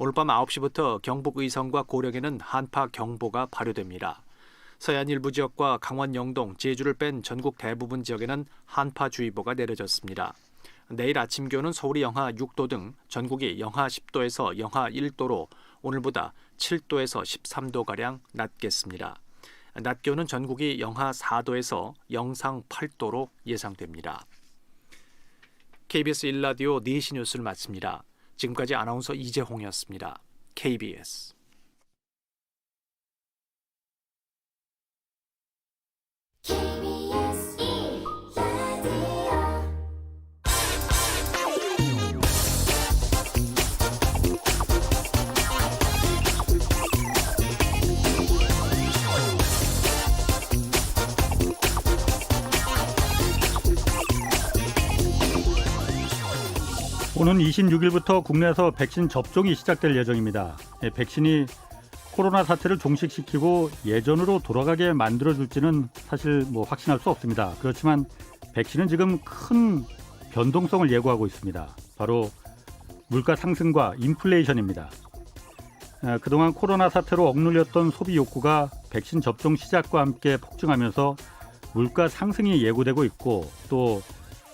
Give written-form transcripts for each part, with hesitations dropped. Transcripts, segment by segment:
오늘 밤 9시부터 경북 의성과 고령에는 한파 경보가 발효됩니다. 서해안 일부 지역과 강원 영동, 제주를 뺀 전국 대부분 지역에는 한파주의보가 내려졌습니다. 내일 아침 기온은 서울이 영하 6도 등 전국이 영하 10도에서 영하 1도로 오늘보다 7도에서 13도가량 낮겠습니다. 낮 기온은 전국이 영하 4도에서 영상 8도로 예상됩니다. KBS 1라디오 4시 뉴스를 마칩니다. 지금까지 아나운서 이재홍이었습니다. KBS 오는 26일부터 국내에서 백신 접종이 시작될 예정입니다. 백신이 코로나 사태를 종식시키고 예전으로 돌아가게 만들어줄지는 사실 확신할 수 없습니다. 그렇지만 백신은 지금 큰 변동성을 예고하고 있습니다. 바로 물가 상승과 인플레이션입니다. 그동안 코로나 사태로 억눌렸던 소비 욕구가 백신 접종 시작과 함께 폭증하면서 물가 상승이 예고되고 있고 또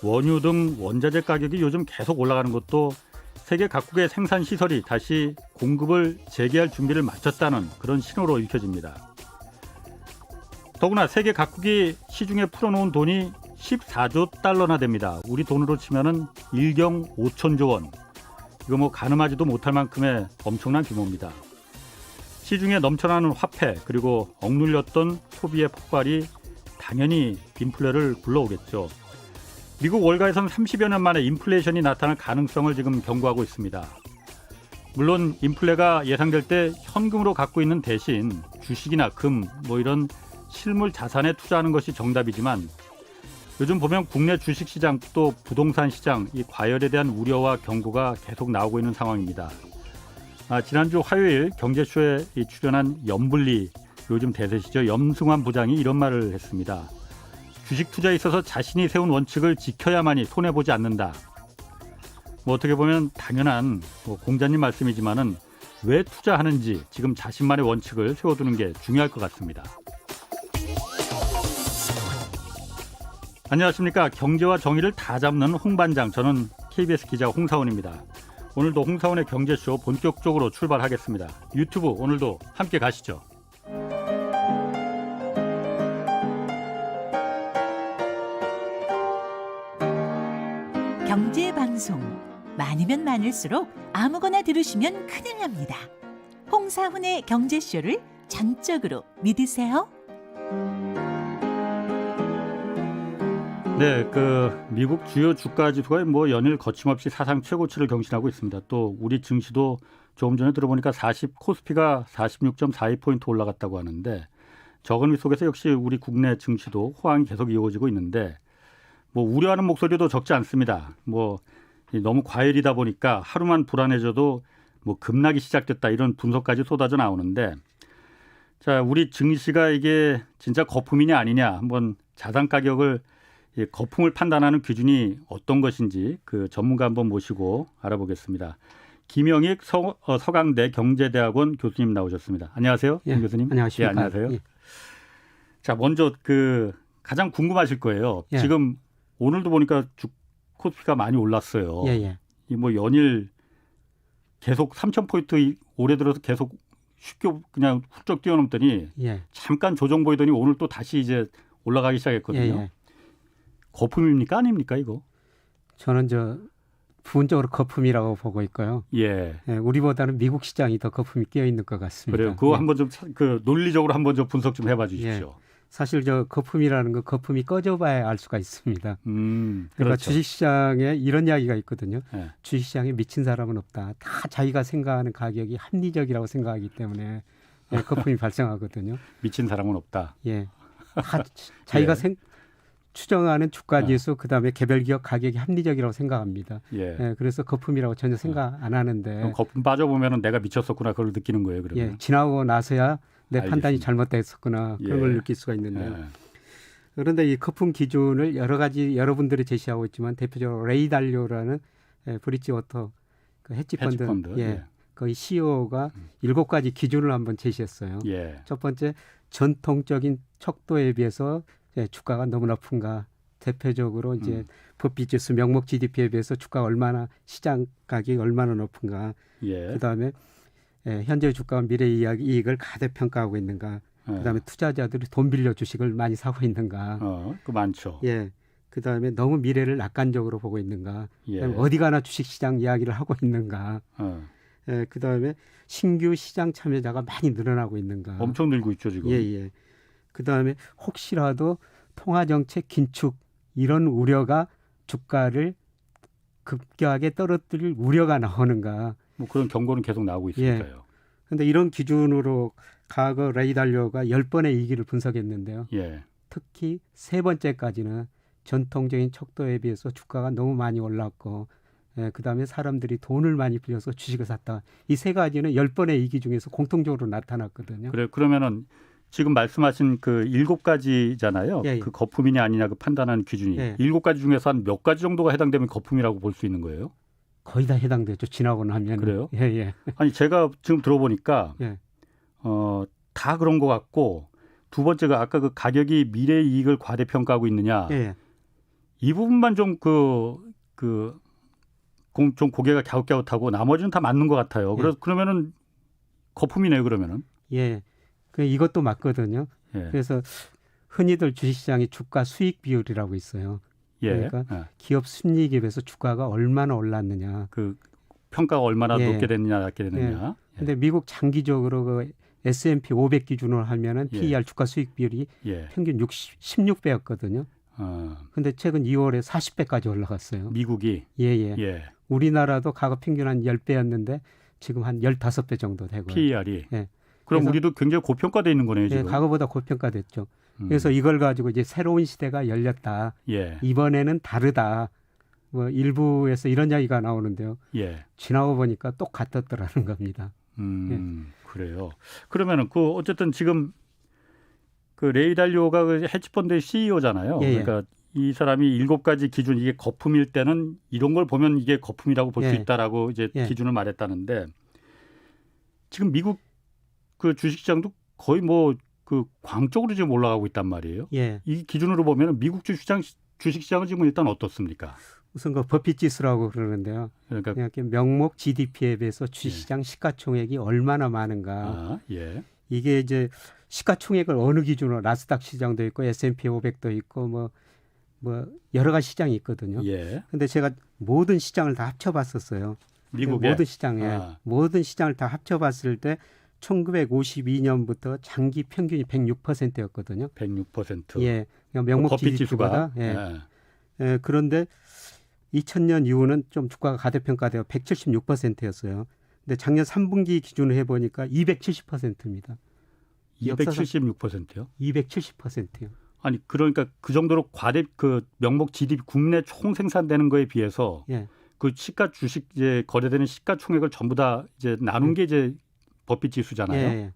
원유 등 원자재 가격이 요즘 계속 올라가는 것도 세계 각국의 생산 시설이 다시 공급을 재개할 준비를 마쳤다는 그런 신호로 읽혀집니다. 더구나 세계 각국이 시중에 풀어놓은 돈이 14조 달러나 됩니다. 우리 돈으로 치면은 1경 5천조 원. 이거 가늠하지도 못할 만큼의 엄청난 규모입니다. 시중에 넘쳐나는 화폐 그리고 억눌렸던 소비의 폭발이 당연히 인플레를 불러오겠죠. 미국 월가에서는 30여 년 만에 인플레이션이 나타날 가능성을 지금 경고하고 있습니다. 물론 인플레가 예상될 때 현금으로 갖고 있는 대신 주식이나 금 이런 실물 자산에 투자하는 것이 정답이지만 요즘 보면 국내 주식시장 또 부동산 시장 이 과열에 대한 우려와 경고가 계속 나오고 있는 상황입니다. 지난주 화요일 경제쇼에 출연한 염블리 요즘 대세시죠. 염승환 부장이 이런 말을 했습니다. 주식 투자에 있어서 자신이 세운 원칙을 지켜야만이 손해보지 않는다. 어떻게 보면 당연한 공자님 말씀이지만은 왜 투자하는지 지금 자신만의 원칙을 세워두는 게 중요할 것 같습니다. 안녕하십니까. 경제와 정의를 다 잡는 홍반장, 저는 KBS 기자 홍사원입니다. 오늘도 홍사원의 경제쇼 본격적으로 출발하겠습니다. 유튜브 오늘도 함께 가시죠. 경제방송 많으면 많을수록 아무거나 들으시면 큰일 납니다. 홍사훈의 경제쇼를 전적으로 믿으세요. 네, 미국 주요 주가 지수가 연일 거침없이 사상 최고치를 경신하고 있습니다. 또 우리 증시도 조금 전에 들어보니까 코스피가 46.42포인트 올라갔다고 하는데 저금리 속에서 역시 우리 국내 증시도 호황이 계속 이어지고 있는데 우려하는 목소리도 적지 않습니다. 너무 과열이다 보니까 하루만 불안해져도 급락이 시작됐다 이런 분석까지 쏟아져 나오는데 자, 우리 증시가 이게 진짜 거품이냐 아니냐 한번 자산 가격을 거품을 판단하는 기준이 어떤 것인지 그 전문가 한번 모시고 알아보겠습니다. 김영익 서강대 경제대학원 교수님 나오셨습니다. 안녕하세요, 김 교수님. 안녕하십니까. 예, 안녕하세요. 자, 먼저 가장 궁금하실 거예요. 지금 오늘도 보니까 코스피가 많이 올랐어요. 연일 계속 3,000포인트 올해 들어서 계속 쉽게 그냥 훌쩍 뛰어넘더니 잠깐 조정 보이더니 오늘 또 다시 이제 올라가기 시작했거든요. 거품입니까 아닙니까 이거? 저는 부분적으로 거품이라고 보고 있고요. 우리보다는 미국 시장이 더 거품이 끼어 있는 것 같습니다. 그래요. 그거 한번 좀 논리적으로 한번 좀 분석 좀 해봐 주십시오. 사실 거품이라는 건 거품이 꺼져봐야 알 수가 있습니다. 그러니까 그렇죠. 주식시장에 이런 이야기가 있거든요. 주식시장에 미친 사람은 없다. 다 자기가 생각하는 가격이 합리적이라고 생각하기 때문에 거품이 발생하거든요. 미친 사람은 없다. 다 자기가 추정하는 주가지수 그다음에 개별 기업 가격이 합리적이라고 생각합니다. 그래서 거품이라고 전혀 생각 안 하는데. 거품 빠져보면 내가 미쳤었구나 그걸 느끼는 거예요. 그러면. 지나고 나서야 내 알겠습니다. 판단이 잘못됐었구나 그런 걸 느낄 수가 있는데요. 그런데 이 거품 기준을 여러 가지 여러분들이 제시하고 있지만 대표적으로 레이 달료라는 브릿지워터 헤지펀드 거의 CEO가 7가지 기준을 한번 제시했어요. 예. 첫 번째, 전통적인 척도에 비해서 주가가 너무 높은가. 대표적으로 이제 법비지수 명목 GDP에 비해서 주가가 얼마나 시장 가격이 얼마나 높은가. 예. 그다음에 현재 주가와 미래 이익을 가대평가하고 있는가. 그다음에 투자자들이 돈 빌려 주식을 많이 사고 있는가. 그 많죠. 예. 그다음에 너무 미래를 낙관적으로 보고 있는가. 예. 그다음에 어디 가나 주식시장 이야기를 하고 있는가. 예. 그다음에 신규 시장 참여자가 많이 늘어나고 있는가. 엄청 늘고 있죠 지금. 예. 그다음에 혹시라도 통화정책 긴축 이런 우려가 주가를 급격하게 떨어뜨릴 우려가 나오는가. 뭐 그런 경고는 계속 나오고 있으니까요. 그런데 이런 기준으로 과거 레이달리오가 10번의 이익을 분석했는데요. 예. 특히 세 번째까지는 전통적인 척도에 비해서 주가가 너무 많이 올랐고 그다음에 사람들이 돈을 많이 빌려서 주식을 샀다. 이 세 가지는 10번의 이익 중에서 공통적으로 나타났거든요. 그래 그러면은 지금 말씀하신 그 7가지잖아요. 예. 그 거품이냐 아니냐 그 판단하는 기준이 예. 7가지 중에서 한 몇 가지 정도가 해당되면 거품이라고 볼 수 있는 거예요? 거의 다 해당되죠. 지나고 나면. 그래요? 예. 아니 제가 지금 들어보니까 예. 다 그런 것 같고 두 번째가 아까 그 가격이 미래 이익을 과대평가하고 있느냐 이 부분만 좀 좀 고개가 갸웃갸웃하고 나머지는 다 맞는 것 같아요. 그래서 그러면은 거품이네요. 그러면은. 예. 이것도 맞거든요. 예. 그래서 흔히들 주식시장이 주가 수익 비율이라고 있어요. 예. 그러니까 기업 순이익에 비해서 주가가 얼마나 올랐느냐. 그 평가가 얼마나 높게 됐느냐 낮게 됐느냐. 근데 미국 장기적으로 그 S&P 500 기준으로 하면은 PER 주가 수익 비율이 평균 16배였거든요. 근데 최근 2월에 40배까지 올라갔어요. 미국이. 예. 우리나라도 과거 평균 한 10배였는데 지금 한 15배 정도 되고요. PER이. 예. 그럼 그래서, 우리도 굉장히 고평가돼 있는 거네요, 지금. 과거보다 고평가됐죠. 그래서 이걸 가지고 이제 새로운 시대가 열렸다. 이번에는 다르다. 뭐 일부에서 이런 이야기가 나오는데요. 지나고 보니까 똑같았더라는 겁니다. 그래요. 그러면은 그 어쨌든 지금 그 레이 달리오가 그 헤지펀드의 CEO잖아요. 그러니까 이 사람이 7가지 기준 이게 거품일 때는 이런 걸 보면 이게 거품이라고 볼 수 있다라고 이제 기준을 말했다는데 지금 미국 그 주식시장도 거의 뭐 그 광적으로 지금 올라가고 있단 말이에요. 이 기준으로 보면 미국 주식시장은 지금 일단 어떻습니까? 우선 그 버핏 지수라고 그러는데요. 그러니까 명목 GDP에 비해서 주식시장 시가총액이 얼마나 많은가. 이게 이제 시가총액을 어느 기준으로 나스닥 시장도 있고 S&P 500도 있고 뭐 여러 가지 시장이 있거든요. 근데 제가 모든 시장을 다 합쳐봤었어요. 미국의 모든 시장을 다 합쳐봤을 때 1952년부터 장기 평균이 106%였거든요. 106%. 예, 명목 GDP보다. 그런데 2000년 이후는 좀 주가가 가대평가되어 176%였어요. 근데 작년 3분기 기준으로 해보니까 270%입니다. 276%요? 270%요. 아니 그러니까 그 정도로 그 명목 GDP 국내 총 생산되는 거에 비해서 그 시가 주식 이제 거래되는 시가총액을 전부 다 이제 나눈 게 이제 버핏 지수잖아요.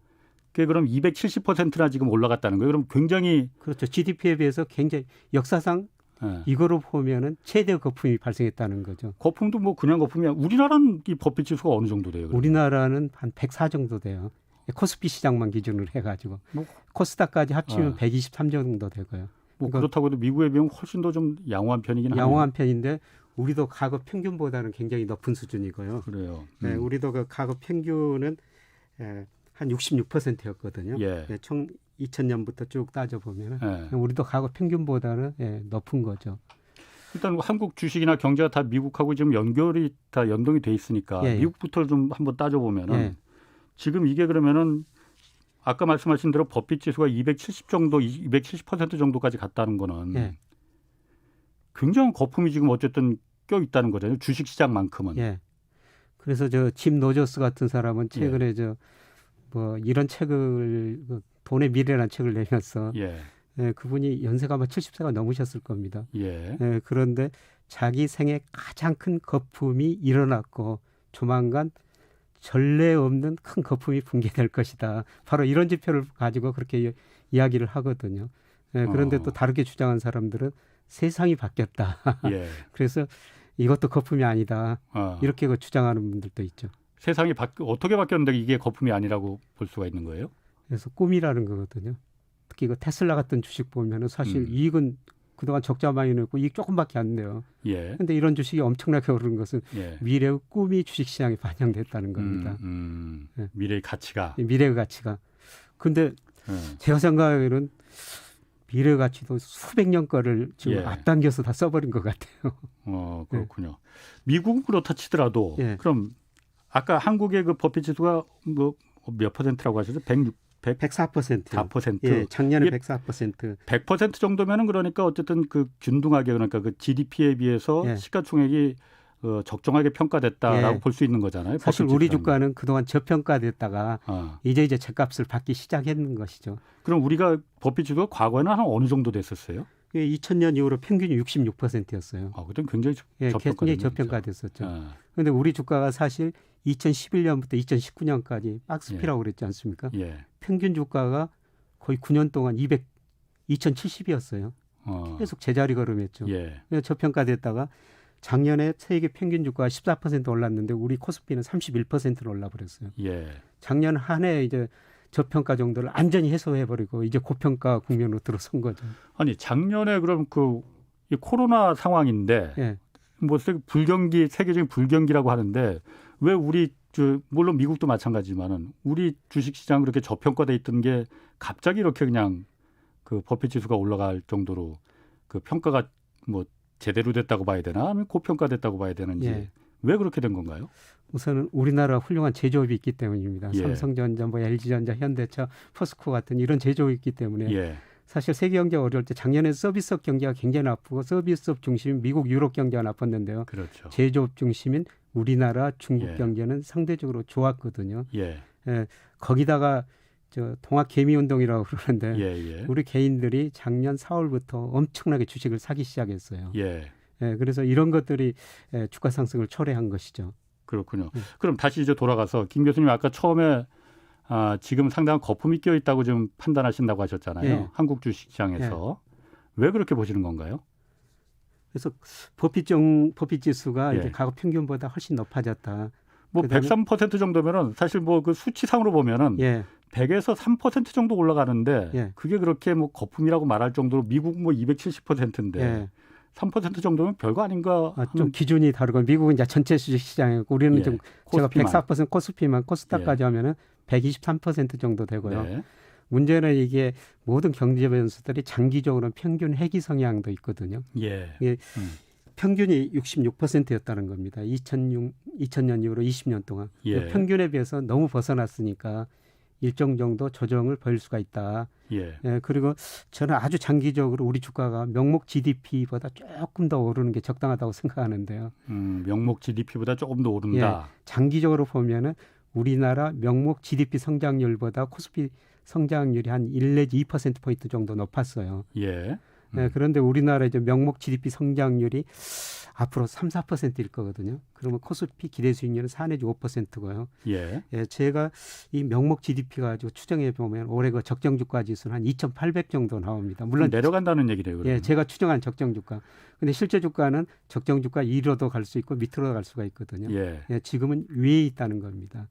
그게 그럼 270%나 지금 올라갔다는 거예요. 그럼 굉장히 그렇죠. GDP에 비해서 굉장히 역사상 이거로 보면은 최대 거품이 발생했다는 거죠. 거품도 뭐 그냥 거품이야. 우리나라는 이 버핏 지수가 어느 정도 돼요? 그러면? 우리나라는 한 104 정도 돼요. 코스피 시장만 기준으로 해가지고 코스닥까지 합치면 123 정도 되고요. 뭐 그렇다고 해도 미국에 비하면 훨씬 더 좀 양호한 편이긴 하네요. 양호한 편인데 우리도 과거 평균보다는 굉장히 높은 수준이고요. 그래요. 우리도 그 과거 평균은 한 66%였거든요. 총 2000년부터 쭉 따져보면 우리도 과거 평균보다는 높은 거죠. 일단 한국 주식이나 경제가 다 미국하고 지금 연동이 돼 있으니까 미국부터 좀 한번 따져보면은 지금 이게 그러면은 아까 말씀하신 대로 버핏 지수가 270% 정도까지 갔다는 거는 굉장한 거품이 지금 어쨌든 껴 있다는 거잖아요. 주식 시장만큼은. 그래서 짐 노저스 같은 사람은 최근에 뭐 이런 책을 돈의 미래라는 책을 내면서 그분이 연세가 아마 70세가 넘으셨을 겁니다. 그런데 자기 생애 가장 큰 거품이 일어났고 조만간 전례 없는 큰 거품이 붕괴될 것이다. 바로 이런 지표를 가지고 그렇게 이야기를 하거든요. 그런데 또 다르게 주장한 사람들은 세상이 바뀌었다. 그래서 이것도 거품이 아니다. 이렇게 주장하는 분들도 있죠. 세상이 어떻게 바뀌었는데 이게 거품이 아니라고 볼 수가 있는 거예요? 그래서 꿈이라는 거거든요. 특히 그 테슬라 같은 주식 보면은 사실 이익은 그동안 적자 많이 냈고 이익 조금밖에 안 내요. 예. 근데 이런 주식이 엄청나게 오르는 것은 예. 미래의 꿈이 주식시장에 반영됐다는 겁니다. 예. 미래의 가치가. 미래의 가치가. 근데 제가 생각하기로는 미래의 가치도 수백 년 거를 지금 예. 앞당겨서 다 써버린 것 같아요. 그렇군요. 미국은 그렇다 치더라도 예. 그럼 아까 한국의 그 버핏 지수가 뭐 몇 퍼센트라고 하셨죠? 104%. 4%. 예, 작년에 104%. 100% 정도면은 그러니까 어쨌든 그 균등하게 그러니까 그 GDP에 비해서 예. 시가총액이 적정하게 평가됐다라고 예. 볼 수 있는 거잖아요. 사실 우리 주가는 그동안 저평가됐다가 이제 제값을 받기 시작했는 것이죠. 그럼 우리가 버핏 지수가 과거에는 한 어느 정도 됐었어요? 2000년 이후로 평균이 66%였어요. 그때는 굉장히 굉장히 저평가됐었죠. 그런데 우리 주가가 사실 2011년부터 2019년까지 박스피라고 그랬지 않습니까? 예. 평균 주가가 거의 9년 동안 2070이었어요. 계속 제자리 걸음했죠. 예. 저평가됐다가 작년에 세계 평균 주가가 14% 올랐는데 우리 코스피는 31%로 올라버렸어요. 예. 작년 한 해 이제 저평가 정도를 완전히 해소해버리고 이제 고평가 국면으로 들어선 거죠. 아니 작년에 그럼 이 코로나 상황인데 예. 뭐 불경기 세계적인 불경기라고 하는데 왜 우리 물론 미국도 마찬가지지만은 우리 주식시장 그렇게 저평가돼 있던 게 갑자기 이렇게 그냥 그 버핏 지수가 올라갈 정도로 그 평가가 뭐 제대로 됐다고 봐야 되나 아니면 고평가됐다고 봐야 되는지 예. 왜 그렇게 된 건가요? 우선은 우리나라 훌륭한 제조업이 있기 때문입니다. 예. 삼성전자, 뭐 LG전자, 현대차, 포스코 같은 이런 제조업이 있기 때문에 예. 사실 세계 경제가 어려울 때 작년에 서비스업 경제가 굉장히 나쁘고 서비스업 중심인 미국, 유럽 경제가 나빴는데요. 그렇죠. 제조업 중심인 우리나라, 중국 예. 경제는 상대적으로 좋았거든요. 예. 거기다가 동학개미운동이라고 그러는데 예. 우리 개인들이 작년 4월부터 엄청나게 주식을 사기 시작했어요. 예. 그래서 이런 것들이 주가 상승을 초래한 것이죠. 그렇군요. 그럼 다시 이제 돌아가서 김 교수님 아까 처음에 지금 상당한 거품이 껴 있다고 좀 판단하신다고 하셨잖아요. 예. 한국 주식시장에서 왜 그렇게 보시는 건가요? 그래서 버핏 지수가 예. 이제 과거 평균보다 훨씬 높아졌다. 뭐 그다음에 103% 정도면은 사실 뭐 그 수치상으로 보면은 예. 100에서 3% 정도 올라가는데 예. 그게 그렇게 뭐 거품이라고 말할 정도로 미국 뭐 270%인데 예. 3% 정도면 별거 아닌가? 좀 기준이 다르고 미국은 이제 전체 주식 시장이고 우리는 예. 좀 제가 코스피만. 104% 코스피만 코스닥까지 하면은 123% 정도 되고요. 네. 문제는 이게 모든 경제 변수들이 장기적으로 평균 회귀 성향도 있거든요. 예. 이게 평균이 66%였다는 겁니다. 2000년 이후로 20년 동안. 예. 평균에 비해서 너무 벗어났으니까 일정 정도 조정을 보일 수가 있다. 예. 그리고 저는 아주 장기적으로 우리 주가가 명목 GDP보다 조금 더 오르는 게 적당하다고 생각하는데요. 명목 GDP보다 조금 더 오른다. 장기적으로 보면은 우리나라 명목 GDP 성장률보다 코스피 성장률이 한 1 내지 2%포인트 정도 높았어요. 예. 그런데 우리나라 이제 명목 GDP 성장률이 앞으로 3, 4%일 거거든요. 그러면 코스피 기대 수익률은 4 내지 5%고요. 예. 제가 이 명목 GDP 가지고 추정해 보면 올해 그 적정 주가 지수는 한 2,800 정도 나옵니다. 물론 내려간다는 얘기래요. 그러면. 제가 추정한 적정 주가. 근데 실제 주가는 적정 주가 위로도 갈 수 있고 밑으로 갈 수가 있거든요. 지금은 위에 있다는 겁니다.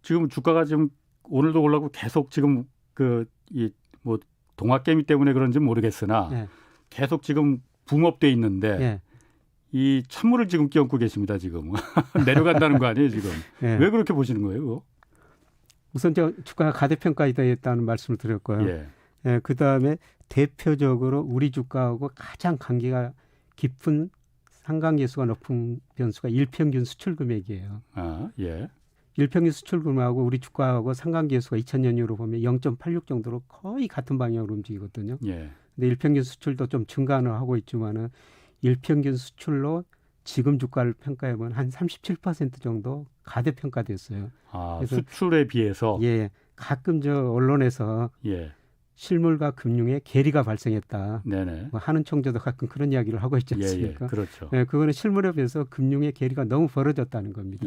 지금 주가가 지금 오늘도 올라가고 계속 지금 뭐 동학개미 때문에 그런지 모르겠으나 계속 지금 붕업돼 있는데 이 찬물을 지금 끼얹고 계십니다. 지금 내려간다는 거 아니에요 지금? 왜 그렇게 보시는 거예요? 그거? 우선 주가가 가대평가됐다는 말씀을 드렸고요. 그 다음에 대표적으로 우리 주가하고 가장 관계가 깊은 상관계수가 높은 변수가 일평균 수출 금액이에요. 일평균 수출 금액하고 우리 주가하고 상관계수가 2000년 이후로 보면 0.86 정도로 거의 같은 방향으로 움직이거든요. 근데 일평균 수출도 좀 증가는 하고 있지만은 일평균 수출로 지금 주가를 평가해보면 한 37% 정도 가대평가됐어요. 그래서 수출에 비해서? 가끔 언론에서 실물과 금융에 괴리가 발생했다. 뭐 하는 총재도 가끔 그런 이야기를 하고 있지 않습니까? 그렇죠. 그거는 실물에 비해서 금융의 괴리가 너무 벌어졌다는 겁니다.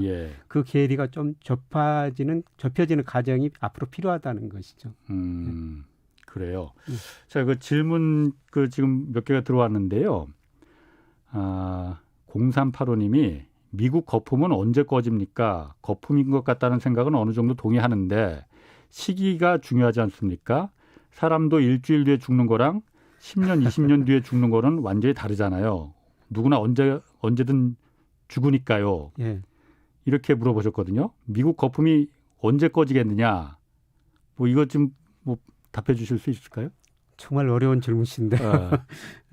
그 괴리가 좀 좁혀지는 과정이 앞으로 필요하다는 것이죠. 그래요. 자, 그 질문 지금 몇 개가 들어왔는데요. 0385님이 미국 거품은 언제 꺼집니까? 거품인 것 같다는 생각은 어느 정도 동의하는데 시기가 중요하지 않습니까? 사람도 일주일 뒤에 죽는 거랑 10년, 20년 뒤에 죽는 거는 완전히 다르잖아요. 누구나 언제든 죽으니까요. 예. 이렇게 물어보셨거든요. 미국 거품이 언제 꺼지겠느냐? 뭐 이것 좀 뭐 답해 주실 수 있을까요? 정말 어려운 질문인데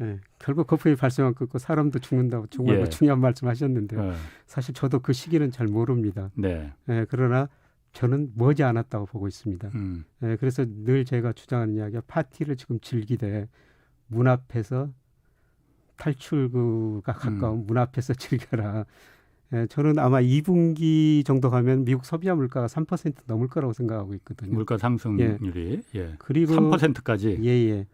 예, 결국 거품이 발생하면 그 사람도 죽는다고 정말 예. 뭐 중요한 말씀하셨는데요. 사실 저도 그 시기는 잘 모릅니다. 네. 예, 그러나 저는 머지 않았다고 보고 있습니다. 예, 그래서 늘 제가 주장하는 이야기가 파티를 지금 즐기되 문 앞에서 탈출구가 가까운 문 앞에서 즐겨라. 예, 저는 아마 2분기 정도 가면 미국 소비자 물가가 3% 넘을 거라고 생각하고 있거든요. 물가 상승률이 그리고 3%까지 예.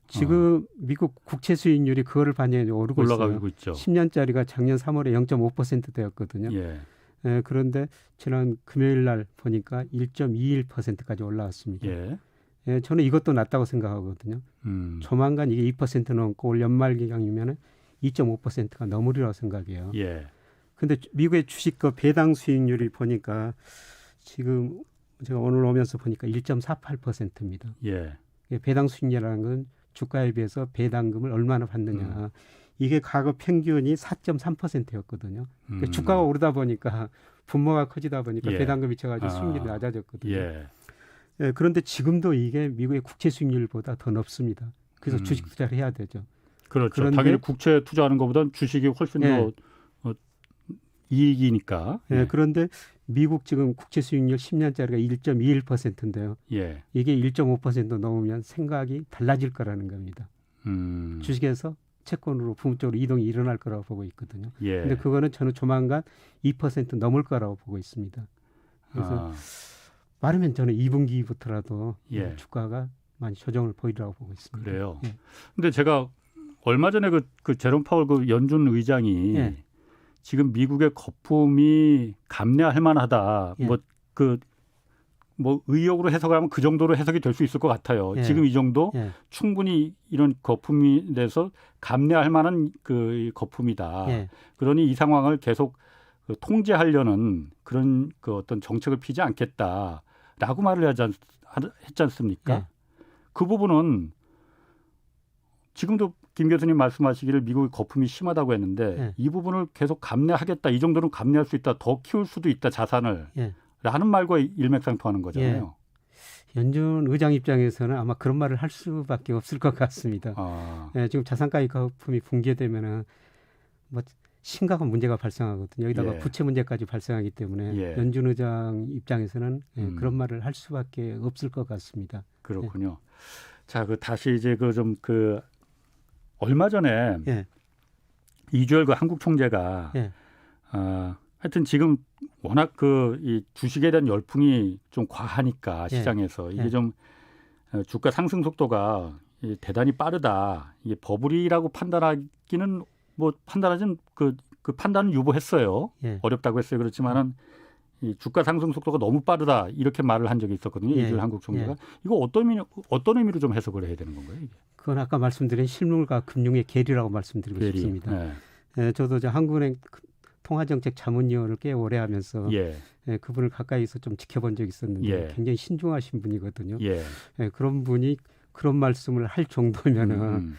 지금 미국 국채 수익률이 그거를 반영해 오르고 올라가고 있어요. 있죠. 10년짜리가 작년 3월에 0.5%대였거든요. 예. 예, 그런데 지난 금요일 날 보니까 1.21%까지 올라왔습니다. 예. 예, 저는 이것도 낮다고 생각하거든요. 조만간 이게 2% 넘고 올 연말 기간이면 2.5%가 넘으리라고 생각해요. 예. 근데 미국의 주식 그 배당 수익률이 보니까 지금 제가 오늘 오면서 보니까 1.48%입니다. 예. 배당 수익률이라는 건 주가에 비해서 배당금을 얼마나 받느냐. 이게 과거 평균이 4.3%였거든요. 그러니까 주가가 오르다 보니까 분모가 커지다 보니까 예. 배당금이 쳐가지고 수익률이 낮아졌거든요. 예. 예, 그런데 지금도 이게 미국의 국채 수익률보다 더 높습니다. 그래서 주식 투자를 해야 되죠. 그렇죠. 그런데, 당연히 국채 투자하는 것보다는 주식이 훨씬 더 이익이니까. 예, 그런데 미국 지금 국채 수익률 10년짜리가 1.21%인데요. 예. 이게 1.5% 넘으면 생각이 달라질 거라는 겁니다. 주식에서 채권으로 부분적으로 이동이 일어날 거라고 보고 있거든요. 예. 근데 그거는 저는 조만간 2% 넘을 거라고 보고 있습니다. 그래서 말하면 저는 2분기부터라도 주가가 많이 조정을 보이리라고 보고 있습니다. 그래요. 예. 근데 제가 얼마 전에 그 제롬 파월 그 연준 의장이 지금 미국의 거품이 감내할 만하다. 뭐 의욕으로 해석을 하면 그 정도로 해석이 될 수 있을 것 같아요. 지금 이 정도 충분히 이런 거품이 돼서 감내할 만한 그 거품이다. 그러니 이 상황을 계속 통제하려는 그런 그 어떤 정책을 피지 않겠다라고 말을 했지 않습니까? 그 부분은 지금도 김 교수님 말씀하시기를 미국의 거품이 심하다고 했는데 이 부분을 계속 감내하겠다. 이 정도는 감내할 수 있다. 더 키울 수도 있다. 자산을. 라는 말과 일맥상통하는 거잖아요. 연준 의장 입장에서는 아마 그런 말을 할 수밖에 없을 것 같습니다. 지금 자산가의 거품이 붕괴되면은 뭐 심각한 문제가 발생하거든요. 여기다가 부채 문제까지 발생하기 때문에 연준 의장 입장에서는 그런 말을 할 수밖에 없을 것 같습니다. 그렇군요. 자, 다시 이제 얼마 전에 이주열 한국 총재가 하여튼 지금 워낙 이 주식에 대한 열풍이 좀 과하니까 시장에서 이게 좀 주가 상승 속도가 대단히 빠르다. 이게 버블이라고 판단하기는 뭐 판단하진 그 판단은 유보했어요. 어렵다고 했어요. 그렇지만은 이 주가 상승 속도가 너무 빠르다 이렇게 말을 한 적이 있었거든요. 이주열 한국 총재가 이거 어떤 의미로 좀 해석을 해야 되는 건가요? 이게? 그건 아까 말씀드린 실물과 금융의 괴리라고 말씀드리고 싶습니다. 저도 한국은행 통화정책 자문위원을 꽤 오래 하면서 그분을 가까이서 좀 지켜본 적이 있었는데 굉장히 신중하신 분이거든요. 그런 분이 그런 말씀을 할 정도면은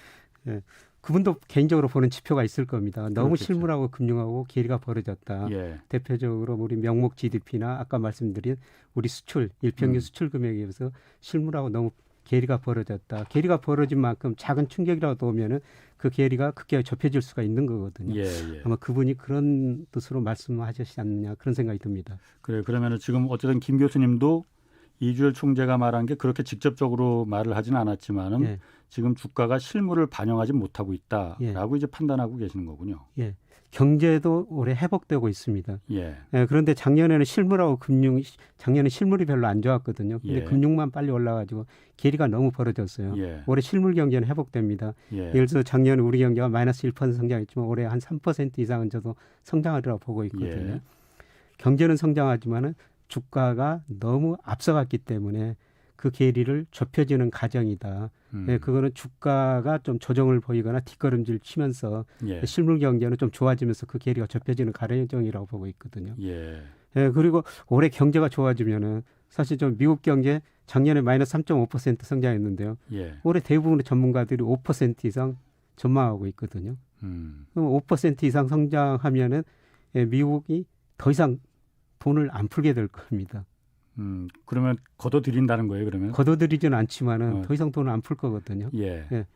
그분도 개인적으로 보는 지표가 있을 겁니다. 너무 그렇겠죠. 실물하고 금융하고 괴리가 벌어졌다. 대표적으로 우리 명목 GDP나 아까 말씀드린 우리 수출, 일평균 수출 금액에 비해서 실물하고 너무 괴리가 벌어졌다. 괴리가 벌어진 만큼 작은 충격이라도 오면은 그 괴리가 급격히 좁혀질 수가 있는 거거든요. 아마 그분이 그런 뜻으로 말씀하셨지 않느냐 그런 생각이 듭니다. 그래 그러면은 지금 어쨌든 김 교수님도 이주열 총재가 말한 게 그렇게 직접적으로 말을 하지는 않았지만은 지금 주가가 실물을 반영하지 못하고 있다라고 이제 판단하고 계시는 거군요. 경제도 올해 회복되고 있습니다. 그런데 작년에는 실물하고 금융, 작년에 실물이 별로 안 좋았거든요. 근데 금융만 빨리 올라가지고 괴리가 너무 벌어졌어요. 올해 실물 경제는 회복됩니다. 예를 들어서 작년에 우리 경제가 마이너스 1% 성장했지만 올해 한 3% 이상은 저도 성장하리라고 보고 있거든요. 경제는 성장하지만은 주가가 너무 앞서갔기 때문에 그 괴리를 좁혀지는 과정이다. 그거는 주가가 좀 조정을 보이거나 뒷걸음질 치면서 예. 실물 경제는 좀 좋아지면서 그 괴리가 좁혀지는 과정이라고 보고 있거든요. 예. 그리고 올해 경제가 좋아지면은 사실 좀 미국 경제 작년에 마이너스 3.5% 성장했는데요. 예. 올해 대부분의 전문가들이 5% 이상 전망하고 있거든요. 그럼 5% 이상 성장하면은 미국이 더 이상 돈을 안 풀게 될 겁니다. 그러면 걷어들인다는 거예요, 그러면? 걷어들이지는 않지만은 더 이상 돈을 안 풀 거거든요. 예.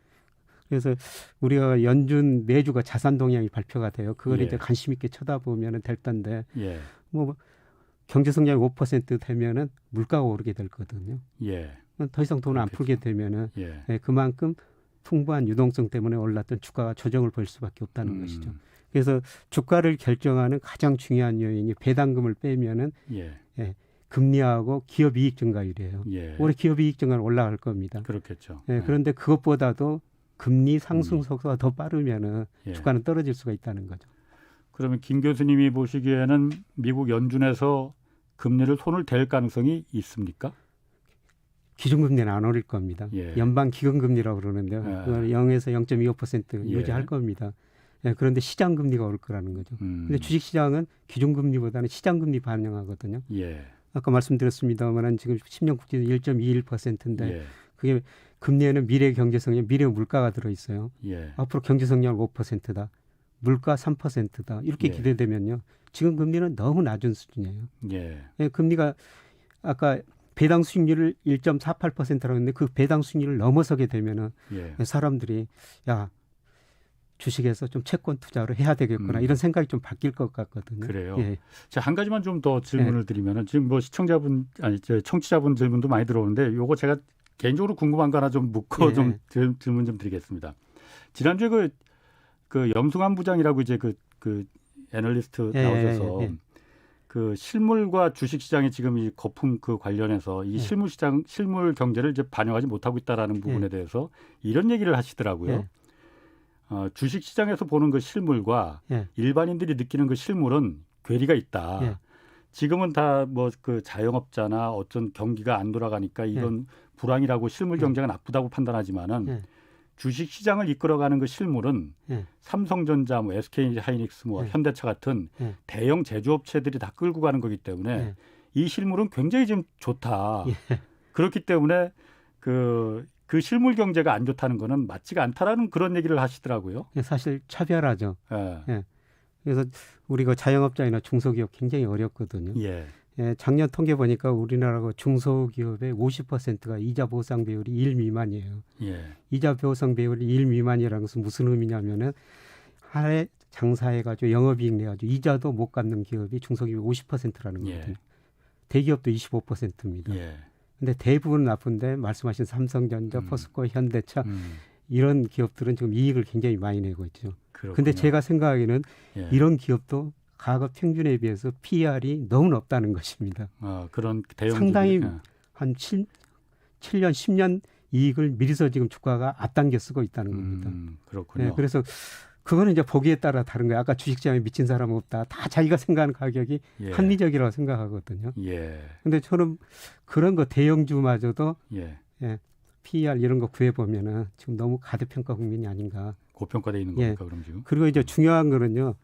그래서 우리가 연준 매주가 자산 동향이 발표가 돼요. 그걸 예. 이제 관심 있게 쳐다보면은 될 텐데, 예. 뭐 경제 성장이 5% 되면은 물가가 오르게 될 거거든요. 예. 더 이상 돈을 안 풀게 되면은 예. 그만큼 풍부한 유동성 때문에 올랐던 주가가 조정을 보일 수밖에 없다는 것이죠. 그래서 주가를 결정하는 가장 중요한 요인이 배당금을 빼면은 예. 금리하고 기업 이익 증가율이에요. 예. 올해 기업 이익 증가는 올라갈 겁니다. 그렇겠죠. 그런데 그것보다도 금리 상승 속도가 더 빠르면은 주가는 떨어질 수가 있다는 거죠. 그러면 김 교수님이 보시기에는 미국 연준에서 금리를 손을 댈 가능성이 있습니까? 기준금리는 안 오를 겁니다. 예. 연방 기금금리라고 그러는데요. 그걸 0에서 0.25% 유지할 겁니다. 그런데 시장금리가 올 거라는 거죠. 근데 주식시장은 기준금리보다는 시장금리 반영하거든요. 예. 아까 말씀드렸습니다만 지금 10년 국채는 1.21%인데 그게 금리에는 미래 경제성장, 미래 물가가 들어있어요. 앞으로 경제성장 5%다. 물가 3%다. 이렇게 기대되면요. 지금 금리는 너무 낮은 수준이에요. 금리가 아까 배당 수익률을 1.48%라고 했는데 그 배당 수익률을 넘어서게 되면은 사람들이 야 주식에서 좀 채권 투자를 해야 되겠구나 이런 생각이 좀 바뀔 것 같거든요. 그래요. 자, 한 가지만 좀 더 질문을 드리면은 지금 뭐 청취자분 질문도 많이 들어오는데 요거 제가 개인적으로 궁금한 거 하나 좀 묻고 좀 질문 좀 드리겠습니다. 지난주에 그 염승환 부장이라고 이제 그 애널리스트 나오셔서 그 실물과 주식 시장이 지금 이 거품 그 관련해서 이 실물 경제를 이제 반영하지 못하고 있다라는 부분에 대해서 이런 얘기를 하시더라고요. 주식 시장에서 보는 그 실물과 일반인들이 느끼는 그 실물은 괴리가 있다. 지금은 다 뭐 그 자영업자나 어떤 경기가 안 돌아가니까 이건 불황이라고 실물 경제가 나쁘다고 판단하지만은 주식 시장을 이끌어가는 그 실물은 삼성전자, 뭐 SK 하이닉스, 뭐 현대차 같은 대형 제조업체들이 다 끌고 가는 거기 때문에 이 실물은 굉장히 지금 좋다. 그렇기 때문에 그 실물 경제가 안 좋다는 거는 맞지가 않다라는 그런 얘기를 하시더라고요. 사실 차별하죠. 그래서 우리가 자영업자이나 중소기업 굉장히 어렵거든요. 작년 통계 보니까 우리나라 중소기업의 50%가 이자 보상 비율이 1 미만이에요. 이자 보상 비율이 1 미만이라는 것은 무슨 의미냐면은 한 해 장사해가지고 영업이익 내가지고 이자도 못 갚는 기업이 중소기업 50%라는 거거든요. 대기업도 25%입니다. 근데 대부분 나쁜데 말씀하신 삼성전자, 포스코, 현대차 이런 기업들은 지금 이익을 굉장히 많이 내고 있죠. 그런데 제가 생각하기에는 이런 기업도 과거 평균에 비해서 PR이 너무 높다는 것입니다. 그런 대형 상당히 한 7년, 10년 이익을 미리서 지금 주가가 앞당겨 쓰고 있다는 겁니다. 그렇군요. 그래서 그거는 이제 보기에 따라 다른 거예요. 아까 주식시장에 미친 사람은 없다. 다 자기가 생각하는 가격이 합리적이라고 생각하거든요. 근데 저는 그런 거 대형주마저도 PER 이런 거 구해보면은 지금 너무 가대평가 국민이 아닌가. 고평가되어 있는 겁니까, 그럼 지금? 그리고 이제 중요한 거는요.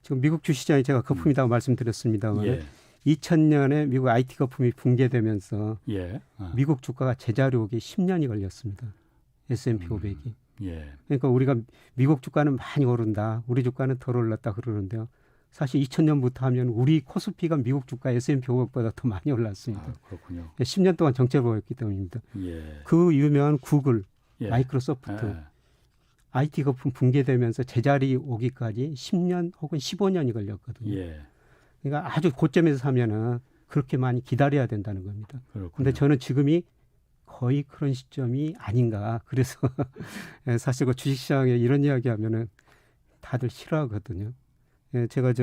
지금 미국 주시장이 제가 거품이라고 말씀드렸습니다만 2000년에 미국 IT 거품이 붕괴되면서 미국 주가가 제자리 오기 10년이 걸렸습니다. S&P 500이. 그러니까 우리가 미국 주가는 많이 오른다. 우리 주가는 덜 올랐다 그러는데요. 사실 2000년부터 하면 우리 코스피가 미국 주가 S&P 500보다 더 많이 올랐습니다. 그렇군요. 10년 동안 정체를 보였기 때문입니다. 그 유명한 구글, 마이크로소프트, IT 거품 붕괴되면서 제자리 오기까지 10년 혹은 15년이 걸렸거든요. 그러니까 아주 고점에서 사면은 그렇게 많이 기다려야 된다는 겁니다. 그런데 저는 지금이 거의 그런 시점이 아닌가. 그래서 사실 그 주식시장에 이런 이야기하면은 다들 싫어하거든요. 제가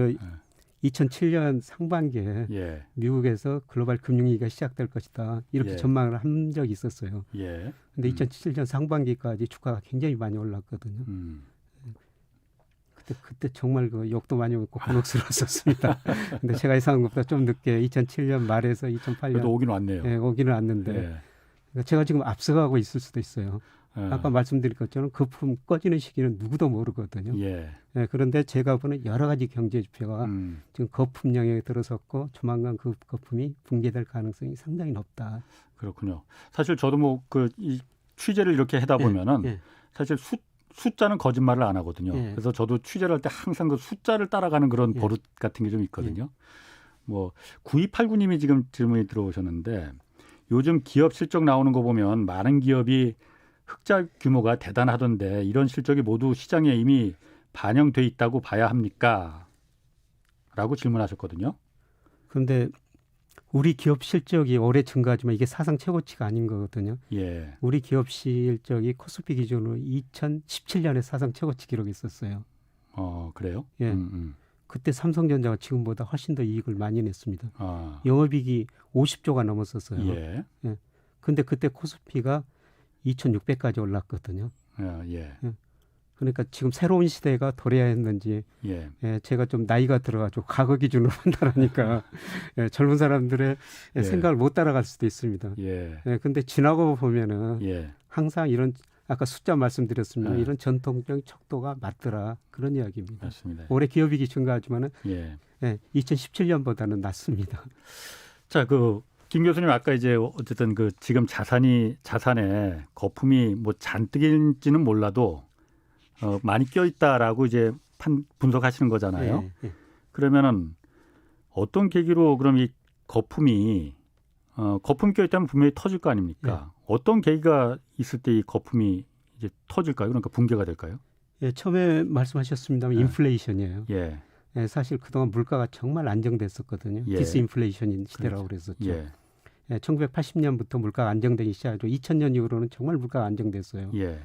2007년 상반기에 미국에서 글로벌 금융위기가 시작될 것이다. 이렇게 전망을 한 적이 있었어요. 근데 2007년 상반기까지 주가가 굉장히 많이 올랐거든요. 그때 정말 그 욕도 많이 먹고 곤혹스러웠었습니다. 근데 제가 예상한 것보다 좀 늦게 2007년 말에서 2008년 그래도 오긴 왔네요. 오기는 왔는데 그러니까 제가 지금 앞서가고 있을 수도 있어요. 예. 아까 말씀드린 것처럼 거품 꺼지는 시기는 누구도 모르거든요. 예. 예, 그런데 제가 보는 여러 가지 경제 지표가 지금 거품 영역에 들어섰고 조만간 그 거품이 붕괴될 가능성이 상당히 높다. 그렇군요. 사실 저도 뭐 이 취재를 이렇게 하다 보면은 예. 사실 숫자는 거짓말을 안 하거든요. 예. 그래서 저도 취재를 할 때 항상 그 숫자를 따라가는 그런 예. 버릇 같은 게 좀 있거든요. 뭐 9289님이 지금 질문이 들어오셨는데 요즘 기업 실적 나오는 거 보면 많은 기업이 흑자 규모가 대단하던데 이런 실적이 모두 시장에 이미 반영돼 있다고 봐야 합니까? 라고 질문하셨거든요. 그런데 우리 기업 실적이 올해 증가하지만 이게 사상 최고치가 아닌 거거든요. 예. 우리 기업 실적이 코스피 기준으로 2017년에 사상 최고치 기록이 있었어요. 그래요? 예. 그때 삼성전자가 지금보다 훨씬 더 이익을 많이 냈습니다. 영업이익이 50조가 넘었었어요. 예. 예. 근데 그때 코스피가 2,600까지 올랐거든요. 예. 그러니까 지금 새로운 시대가 도래야 했는지 예. 제가 좀 나이가 들어가지고 과거 기준으로 판단하니까 젊은 사람들의 예. 생각을 못 따라갈 수도 있습니다. 예. 근데 지나고 보면은 예. 항상 이런 아까 숫자 말씀드렸습니다. 예. 이런 전통적 척도가 맞더라 그런 이야기입니다. 맞습니다. 올해 기업이익이 증가하지만은 예. 2017년보다는 낮습니다. 자, 김 교수님 아까 이제 어쨌든 지금 자산에 거품이 뭐 잔뜩인지는 몰라도 많이 껴 있다라고 이제 분석하시는 거잖아요. 예. 그러면은 어떤 계기로 그럼 이 거품이 껴 있다면 분명히 터질 거 아닙니까? 어떤 계기가 있을 때 이 거품이 이제 터질까요? 그러니까 붕괴가 될까요? 예, 처음에 말씀하셨습니다만 인플레이션이에요. 예. 사실 그동안 물가가 정말 안정됐었거든요. 예. 디스인플레이션 시대라고 그렇죠. 그랬었죠. 예. 1980년부터 물가가 안정되기 시작하죠. 2000년 이후로는 정말 물가가 안정됐어요. 예.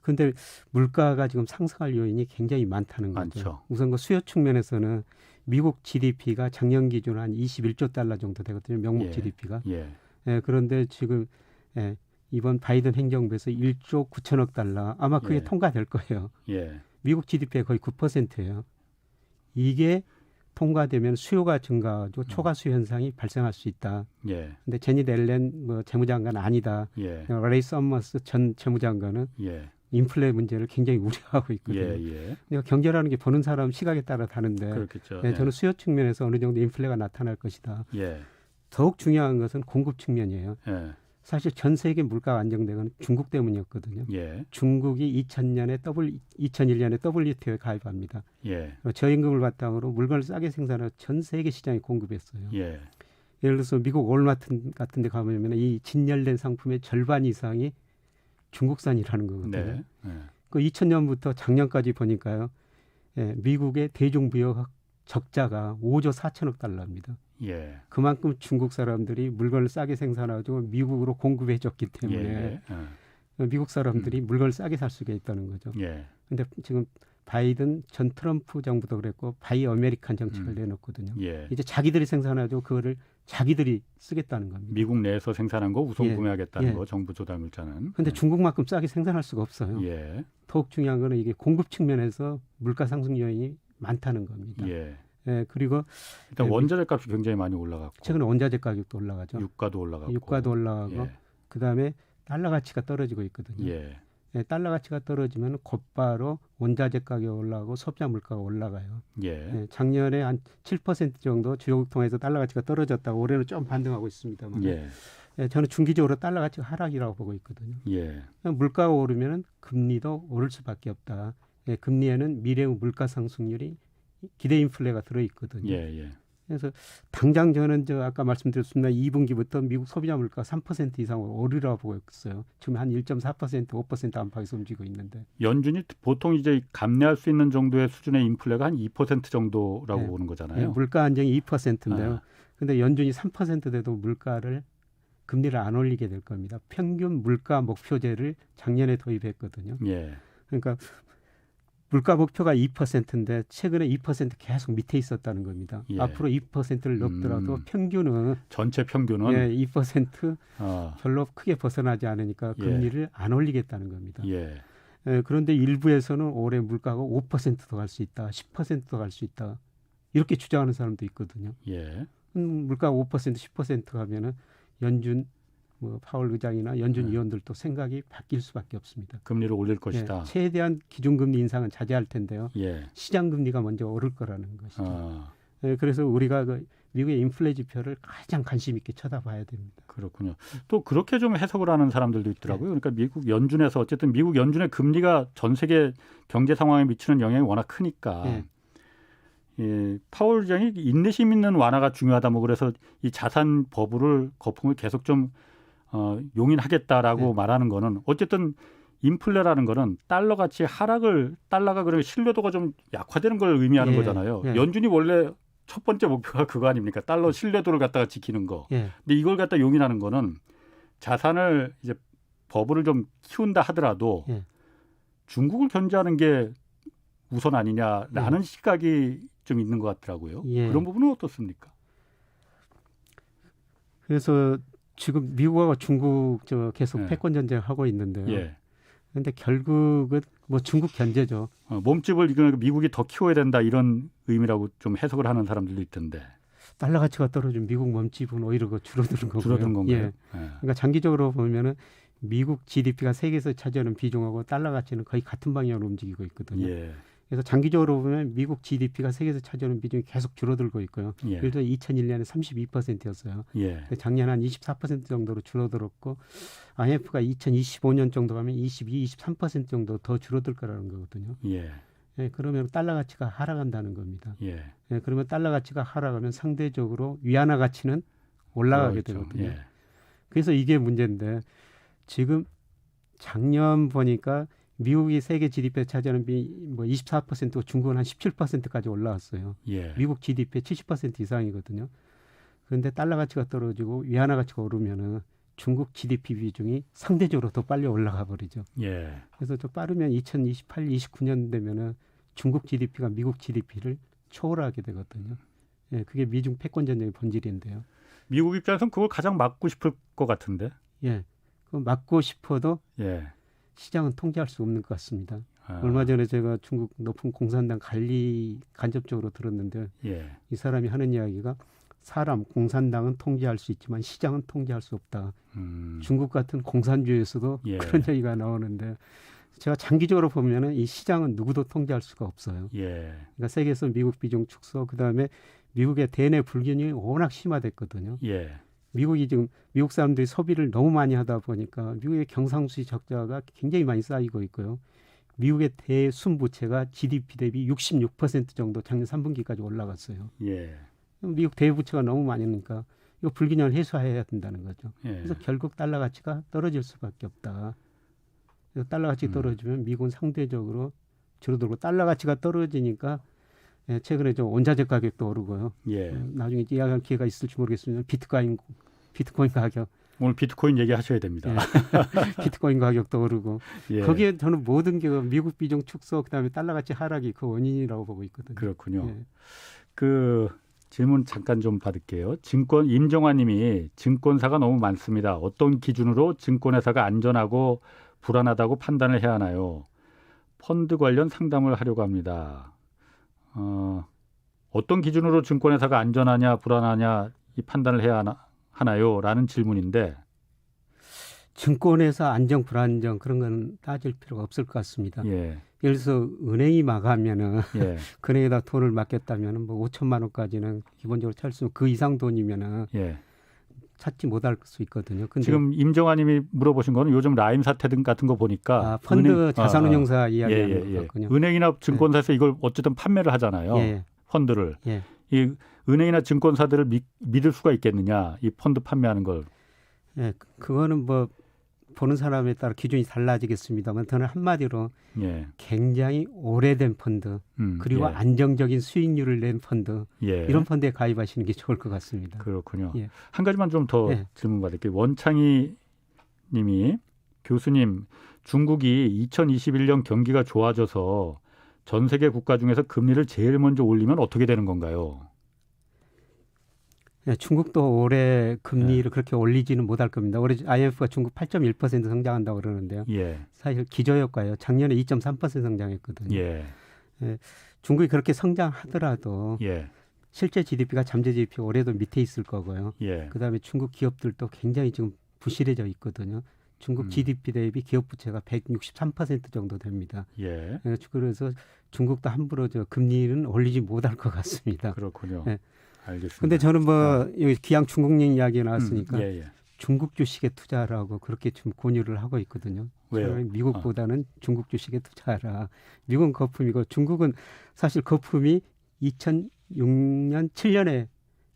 그런데 물가가 지금 상승할 요인이 굉장히 많다는 거죠. 많죠. 우선 그 수요 측면에서는 미국 GDP가 작년 기준 한 21조 달러 정도 되거든요. 명목 예. GDP가. 예. 그런데 지금 이번 바이든 행정부에서 1조 9천억 달러 아마 그게 통과될 거예요. 예. 미국 GDP의 거의 9%예요. 이게 통과되면 수요가 증가하고 초과 수요 현상이 발생할 수 있다. 예. 근데 제니 델렌 재무장관은 아니다. 예. 레이 서머스 전 재무장관은 예. 인플레 문제를 굉장히 우려하고 있거든요. 예. 그러니까 경제라는 게 보는 사람 시각에 따라 다른데 그렇겠죠. 저는 수요 측면에서 어느 정도 인플레가 나타날 것이다. 예. 더욱 중요한 것은 공급 측면이에요. 예. 사실 전 세계 물가가 안정된 건 중국 때문이었거든요. 예. 중국이 2001년에 WTO에 가입합니다. 예. 저임금을 바탕으로 물건을 싸게 생산하고 전 세계 시장에 공급했어요. 예. 예를 들어서 미국 월마트 같은 데 가보면 이 진열된 상품의 절반 이상이 중국산이라는 거거든요. 네. 그 2000년부터 작년까지 보니까요. 미국의 대중부역 적자가 5조 4천억 달러입니다. 예. 그만큼 중국 사람들이 물건을 싸게 생산하고 미국으로 공급해 줬기 때문에 미국 사람들이 물건을 싸게 살 수가 있다는 거죠. 그런데 지금 바이든 전 트럼프 정부도 그랬고 바이 아메리칸 정책을 내놓거든요. 이제 자기들이 생산하고 그거를 자기들이 쓰겠다는 겁니다. 미국 내에서 생산한 거 우선 구매하겠다는 거 정부 조달물자는. 그런데 중국만큼 싸게 생산할 수가 없어요. 더욱 중요한 거는 이게 공급 측면에서 물가 상승 요인이 많다는 겁니다. 그리고 일단 원자재 값이 굉장히 많이 올라갔고 최근에 원자재 가격도 올라가죠. 유가도 올라가고 그다음에 달러 가치가 떨어지고 있거든요. 달러 가치가 떨어지면 곧바로 원자재 가격이 올라가고 소비자 물가가 올라가요. 작년에 한 7% 정도 주요국 통해서 달러 가치가 떨어졌다고 올해는 좀 반등하고 있습니다만 저는 중기적으로 달러 가치가 하락이라고 보고 있거든요. 물가가 오르면 금리도 오를 수밖에 없다. 금리에는 미래의 물가 상승률이 기대 인플레가 들어있거든요. 그래서 당장 저는 아까 말씀드렸습니다. 2분기부터 미국 소비자 물가 3% 이상으로 오르라고 보고 있어요. 지금 한 1.4%, 5% 안팎에서 움직이고 있는데. 연준이 보통 이제 감내할 수 있는 정도의 수준의 인플레가 한 2% 정도라고 보는 거잖아요. 물가 안정이 2%인데요. 근데 연준이 3% 돼도 금리를 안 올리게 될 겁니다. 평균 물가 목표제를 작년에 도입했거든요. 그러니까 물가 목표가 2%인데 최근에 2% 계속 밑에 있었다는 겁니다. 앞으로 2%를 넘더라도 평균은 전체 평균은 2% 별로 크게 벗어나지 않으니까 금리를 안 올리겠다는 겁니다. 그런데 일부에서는 올해 물가가 5%더 갈 수 있다, 10%더 갈 수 있다 이렇게 주장하는 사람도 있거든요. 물가가 5%, 10% 가면은 연준 뭐 파월 의장이나 연준 위원들도 생각이 바뀔 수밖에 없습니다. 금리를 올릴 것이다. 최대한 기준금리 인상은 자제할 텐데요. 예. 시장금리가 먼저 오를 거라는 것이죠. 그래서 우리가 그 미국의 인플레 지표를 가장 관심 있게 쳐다봐야 됩니다. 그렇군요. 또 그렇게 좀 해석을 하는 사람들도 있더라고요. 그러니까 미국 연준에서 어쨌든 미국 연준의 금리가 전 세계 경제 상황에 미치는 영향이 워낙 크니까 예, 파월 의장이 인내심 있는 완화가 중요하다 뭐 그래서 이 자산 버블을 거품을 계속 좀 용인하겠다라고 말하는 거는 어쨌든 인플레라는 거는 달러 가치 하락을 달러가 그러면 신뢰도가 좀 약화되는 걸 의미하는 거잖아요. 연준이 원래 첫 번째 목표가 그거 아닙니까? 달러 신뢰도를 갖다가 지키는 거. 근데 이걸 갖다 용인하는 거는 자산을 이제 버블을 좀 키운다 하더라도 중국을 견제하는 게 우선 아니냐라는 시각이 좀 있는 것 같더라고요. 그런 부분은 어떻습니까? 그래서 지금 미국하고 중국 계속 패권 전쟁을 하고 있는데요. 그런데 결국은 뭐 중국 견제죠. 몸집을 미국이 더 키워야 된다 이런 의미라고 좀 해석을 하는 사람들도 있던데. 달러 가치가 떨어지면 미국 몸집은 오히려 줄어드는 거고요. 줄어든 건가요? 그러니까 장기적으로 보면은 미국 GDP가 세계에서 차지하는 비중하고 달러 가치는 거의 같은 방향으로 움직이고 있거든요. 그래서 장기적으로 보면 미국 GDP가 세계에서 차지하는 비중이 계속 줄어들고 있고요. 예를 들어 2001년에 32%였어요. 작년 한 24% 정도로 줄어들었고 IMF가 2025년 정도 가면 22, 23% 정도 더 줄어들 거라는 거거든요. 그러면 달러 가치가 하락한다는 겁니다. 그러면 달러 가치가 하락하면 상대적으로 위안화 가치는 올라가게 되거든요. 그래서 이게 문제인데 지금 작년 보니까 미국이 세계 GDP에 차지하는 뭐 24%고 중국은 한 17%까지 올라왔어요. 미국 GDP의 70% 이상이거든요. 그런데 달러 가치가 떨어지고 위안화 가치가 오르면은 중국 GDP 비중이 상대적으로 더 빨리 올라가 버리죠. 그래서 좀 빠르면 2028, 29년 되면은 중국 GDP가 미국 GDP를 초월하게 되거든요. 그게 미중 패권 전쟁의 본질인데요. 미국 입장에서는 그걸 가장 막고 싶을 것 같은데. 그거 막고 싶어도 시장은 통제할 수 없는 것 같습니다. 얼마 전에 제가 중국 높은 공산당 관리 간접적으로 들었는데 이 사람이 하는 이야기가 공산당은 통제할 수 있지만 시장은 통제할 수 없다. 중국 같은 공산주의에서도 그런 얘기가 나오는데 제가 장기적으로 보면은 이 시장은 누구도 통제할 수가 없어요. 그러니까 세계에서 미국 비중 축소, 그다음에 미국의 대내 불균형이 워낙 심화됐거든요. 미국이 지금 미국 사람들이 소비를 너무 많이 하다 보니까 미국의 경상수지 적자가 굉장히 많이 쌓이고 있고요. 미국의 대순부채가 GDP 대비 66% 정도 작년 3분기까지 올라갔어요. 미국 대부채가 너무 많으니까 이거 불균형을 해소해야 된다는 거죠. 그래서 결국 달러 가치가 떨어질 수밖에 없다. 그래서 달러 가치가 떨어지면 미국은 상대적으로 줄어들고 달러 가치가 떨어지니까 최근에 좀 원자재 가격도 오르고요. 나중에 이야기할 기회가 있을지 모르겠습니다. 비트코인 가격. 오늘 비트코인 얘기하셔야 됩니다. 비트코인 가격도 오르고 거기에 저는 모든 게 미국 비중 축소 그다음에 달러 가치 하락이 그 원인이라고 보고 있거든요. 그렇군요. 그 질문 잠깐 좀 받을게요. 임정환 님이 증권사가 너무 많습니다. 어떤 기준으로 증권회사가 안전하고 불안하다고 판단을 해야 하나요? 펀드 관련 상담을 하려고 합니다. 어떤 기준으로 증권회사가 안전하냐 불안하냐 이 판단을 해야 하나요? 라는 질문인데 증권회사 안정 불안정 그런 건 따질 필요가 없을 것 같습니다. 예를 들어서 은행이 마감하면은 은행에다 돈을 맡겼다면 뭐 5천만 원까지는 기본적으로 찾을 수 있는 그 이상 돈이면은 찾지 못할 수 있거든요. 근데 지금 임정환님이 물어보신 거는 요즘 라임 사태 등 같은 거 보니까 펀드 자산운용사 이야기하는 거군요. 은행이나 증권사에서 이걸 어쨌든 판매를 하잖아요. 펀드를. 이 은행이나 증권사들을 믿을 수가 있겠느냐? 이 펀드 판매하는 걸. 그거는 뭐 보는 사람에 따라 기준이 달라지겠습니다만 저는 한마디로 굉장히 오래된 펀드 그리고 안정적인 수익률을 낸 펀드 이런 펀드에 가입하시는 게 좋을 것 같습니다. 그렇군요. 한 가지만 좀 더 질문 받을게요. 원창희 님이 교수님 중국이 2021년 경기가 좋아져서 전 세계 국가 중에서 금리를 제일 먼저 올리면 어떻게 되는 건가요? 중국도 올해 금리를 그렇게 올리지는 못할 겁니다. 올해 IMF가 중국 8.1% 성장한다고 그러는데요. 사실 기저효과예요. 작년에 2.3% 성장했거든요. 중국이 그렇게 성장하더라도 실제 GDP가 잠재 GDP 올해도 밑에 있을 거고요. 그다음에 중국 기업들도 굉장히 지금 부실해져 있거든요. 중국 GDP 대비 기업 부채가 163% 정도 됩니다. 예. 그래서 중국도 함부로 금리는 올리지 못할 것 같습니다. 그렇군요. 네. 알겠습니다. 근데 저는 여기 기왕 중국 이야기 나왔으니까 예, 예. 중국 주식에 투자하라고 그렇게 좀 권유를 하고 있거든요. 왜요? 미국보다는 중국 주식에 투자하라. 미국은 거품이고 중국은 사실 거품이 2006년, 7년에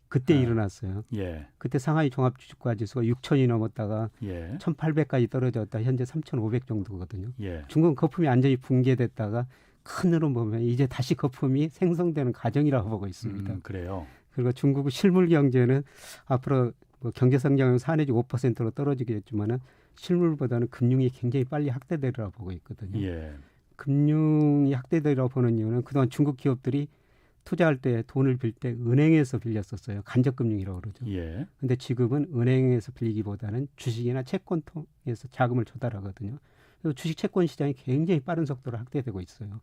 그때 일어났어요. 예. 그때 상하이 종합주식과 지수가 6,000이 넘었다가 예. 1,800까지 떨어졌다. 현재 3,500 정도거든요. 예. 중국은 거품이 완전히 붕괴됐다가 큰 흐름 보면 이제 다시 거품이 생성되는 과정이라고 보고 있습니다. 그래요. 그리고 중국의 실물 경제는 앞으로 경제 성장은 4 내지 5%로 떨어지겠지만은 실물보다는 금융이 굉장히 빨리 확대되리라고 보고 있거든요. 예. 금융이 확대되리라고 보는 이유는 그동안 중국 기업들이 투자할 때 돈을 빌 때 은행에서 빌렸었어요. 간접금융이라고 그러죠. 예. 근데 지금은 은행에서 빌리기보다는 주식이나 채권 통해서 자금을 조달하거든요. 그래서 주식 채권 시장이 굉장히 빠른 속도로 확대되고 있어요.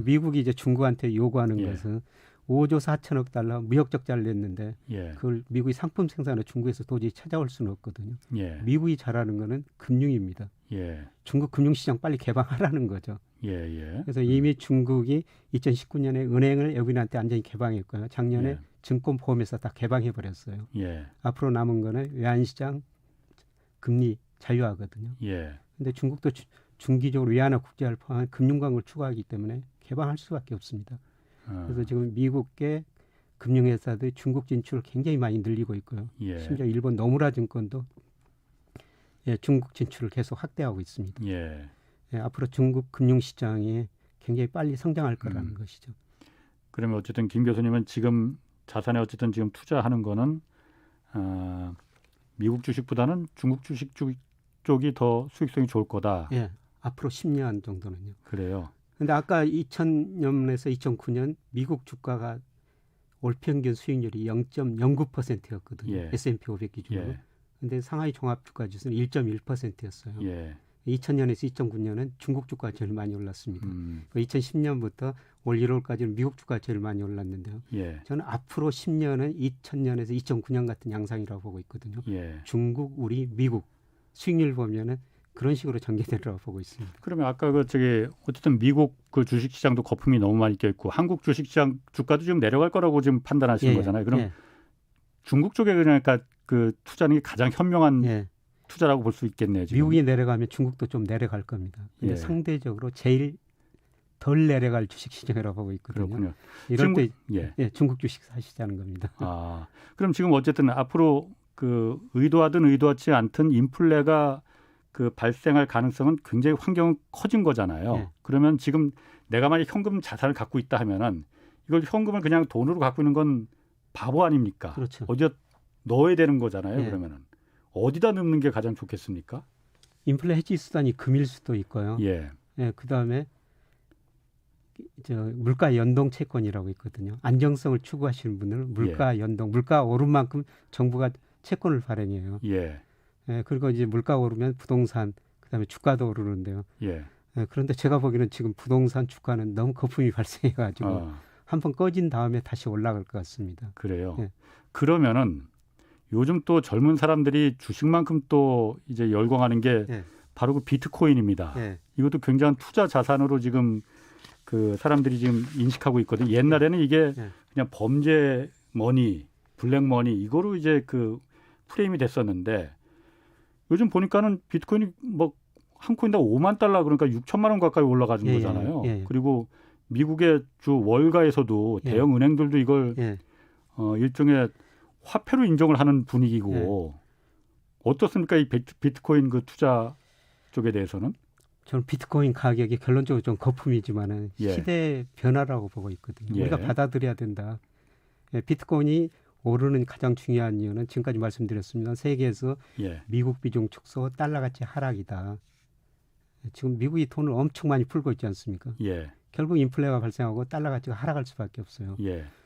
미국이 이제 중국한테 요구하는 예. 것은 5조 4천억 달러 무역 적자를 냈는데 예. 그걸 미국이 상품 생산을 중국에서 도저히 찾아올 수는 없거든요. 예. 미국이 잘하는 거는 금융입니다. 예. 중국 금융시장 빨리 개방하라는 거죠. 예. 예. 그래서 이미 중국이 2019년에 은행을 외국인한테 완전히 개방했고요. 작년에 예. 증권보험회사 다 개방해버렸어요. 예. 앞으로 남은 거는 외환시장 금리 자유화거든요. 예. 근데 중국도 중기적으로 외환화 국제화를 포함한 금융광을 추구하기 때문에 개방할 수밖에 없습니다. 그래서 지금 미국계 금융회사들이 중국 진출을 굉장히 많이 늘리고 있고요. 예. 심지어 일본 노무라 증권도 중국 진출을 계속 확대하고 있습니다. 예. 앞으로 중국 금융시장이 굉장히 빨리 성장할 거라는 것이죠. 그러면 어쨌든 김 교수님은 지금 자산에 어쨌든 지금 투자하는 거는 미국 주식보다는 중국 주식 쪽이 더 수익성이 좋을 거다. 예, 앞으로 10년 정도는요. 그래요. 근데 아까 2000년에서 2009년 미국 주가가 올 평균 수익률이 0.09%였거든요. 예. S&P 500 기준으로. 예. 근데 상하이 종합주가 지수는 1.1%였어요. 예. 2000년에서 2009년은 중국 주가가 제일 많이 올랐습니다. 2010년부터 올 1월까지는 미국 주가가 제일 많이 올랐는데요. 예. 저는 앞으로 10년은 2000년에서 2009년 같은 양상이라고 보고 있거든요. 예. 중국, 우리, 미국 수익률 보면은 그런 식으로 전개되리라고 보고 있습니다. 그러면 아까 어쨌든 미국 그 주식시장도 거품이 너무 많이 껴있고 한국 주식시장 주가도 지금 내려갈 거라고 지금 판단하시는 거잖아요. 그럼 중국 쪽에 그러니까 그 투자는 게 가장 현명한 투자라고 볼 수 있겠네요. 지금. 미국이 내려가면 중국도 좀 내려갈 겁니다. 근데 상대적으로 제일 덜 내려갈 주식시장이라고 보고 있거든요. 그렇군요. 이럴 때 중국 주식 사시자는 겁니다. 그럼 지금 어쨌든 앞으로 그 의도하든 의도하지 않든 인플레가 그 발생할 가능성은 굉장히 환경은 커진 거잖아요. 그러면 지금 내가 만약 현금 자산을 갖고 있다 하면은 이걸 현금을 그냥 돈으로 갖고 있는 건 바보 아닙니까? 그렇죠. 어디다 넣어야 되는 거잖아요. 그러면은 어디다 넣는 게 가장 좋겠습니까? 인플레 해지 수단이 금일 수도 있고요. 그다음에 물가 연동 채권이라고 있거든요. 안정성을 추구하시는 분들은 물가 연동, 물가 오른 만큼 정부가 채권을 발행해요. 그리고 이제 물가 오르면 부동산, 그다음에 주가도 오르는데요. 그런데 제가 보기에는 지금 부동산 주가는 너무 거품이 발생해가지고 한번 꺼진 다음에 다시 올라갈 것 같습니다. 그래요. 그러면은 요즘 또 젊은 사람들이 주식만큼 또 이제 열광하는 게 바로 그 비트코인입니다. 이것도 굉장한 투자 자산으로 지금 그 사람들이 지금 인식하고 있거든요. 옛날에는 이게 그냥 범죄 머니, 블랙 머니 이거로 이제 그 프레임이 됐었는데 요즘 보니까는 비트코인이 뭐 한 코인당 5만 달러 그러니까 6천만 원 가까이 올라가는 거잖아요. 그리고 미국의 주 월가에서도 대형 은행들도 이걸 일종의 화폐로 인정을 하는 분위기고 어떻습니까? 이 비트코인 그 투자 쪽에 대해서는? 저는 비트코인 가격이 결론적으로 좀 거품이지만은 시대 변화라고 보고 있거든요. 우리가 받아들여야 된다. 비트코인이 오르는 가장 중요한 이유는 지금까지 말씀드렸습니다. 세계에서 미국 비중 축소, 달러 가치 하락이다. 지금 미국이 돈을 엄청 많이 풀고 있지 않습니까? 결국 인플레가 발생하고 달러 가치가 하락할 수밖에 없어요.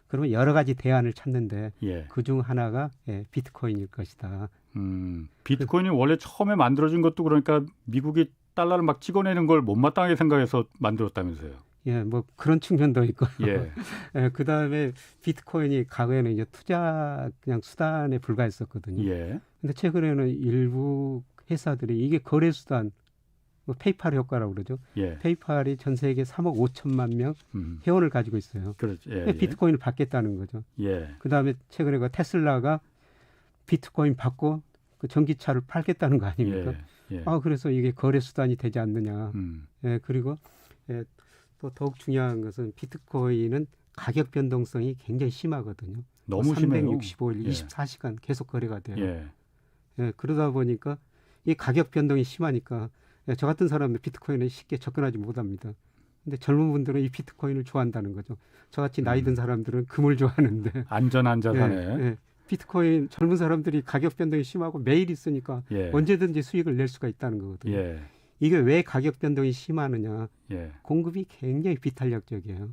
그러면 여러 가지 대안을 찾는데 그중 하나가 비트코인일 것이다. 비트코인이 원래 처음에 만들어진 것도 그러니까 미국이 달러를 막 찍어내는 걸 못마땅하게 생각해서 만들었다면서요. 예, 뭐 그런 측면도 있고. 예. 예, 그다음에 비트코인이 과거에는 이제 투자 그냥 수단에 불과했었거든요. 예. 근데 최근에는 일부 회사들이 이게 거래 수단 뭐 페이팔 효과라고 그러죠. 예. 페이팔이 전 세계 3억 5천만 명 회원을 가지고 있어요. 그렇죠. 예. 비트코인을 받겠다는 거죠. 예. 그다음에 최근에 그 테슬라가 비트코인 받고 그 전기차를 팔겠다는 거 아닙니까? 예. 예. 그래서 이게 거래 수단이 되지 않느냐. 예, 그리고 또 더욱 중요한 것은 비트코인은 가격 변동성이 굉장히 심하거든요. 너무 심해요. 365일, 예. 24시간 계속 거래가 돼요. 예. 예, 그러다 보니까 이 가격 변동이 심하니까 저 같은 사람은 비트코인에 쉽게 접근하지 못합니다. 근데 젊은 분들은 이 비트코인을 좋아한다는 거죠. 저같이 나이 든 사람들은 금을 좋아하는데 안전한 자산에. 예. 비트코인 젊은 사람들이 가격 변동이 심하고 매일 있으니까 예. 언제든지 수익을 낼 수가 있다는 거거든요. 예. 이게 왜 가격 변동이 심하느냐? 예. 공급이 굉장히 비탄력적이에요.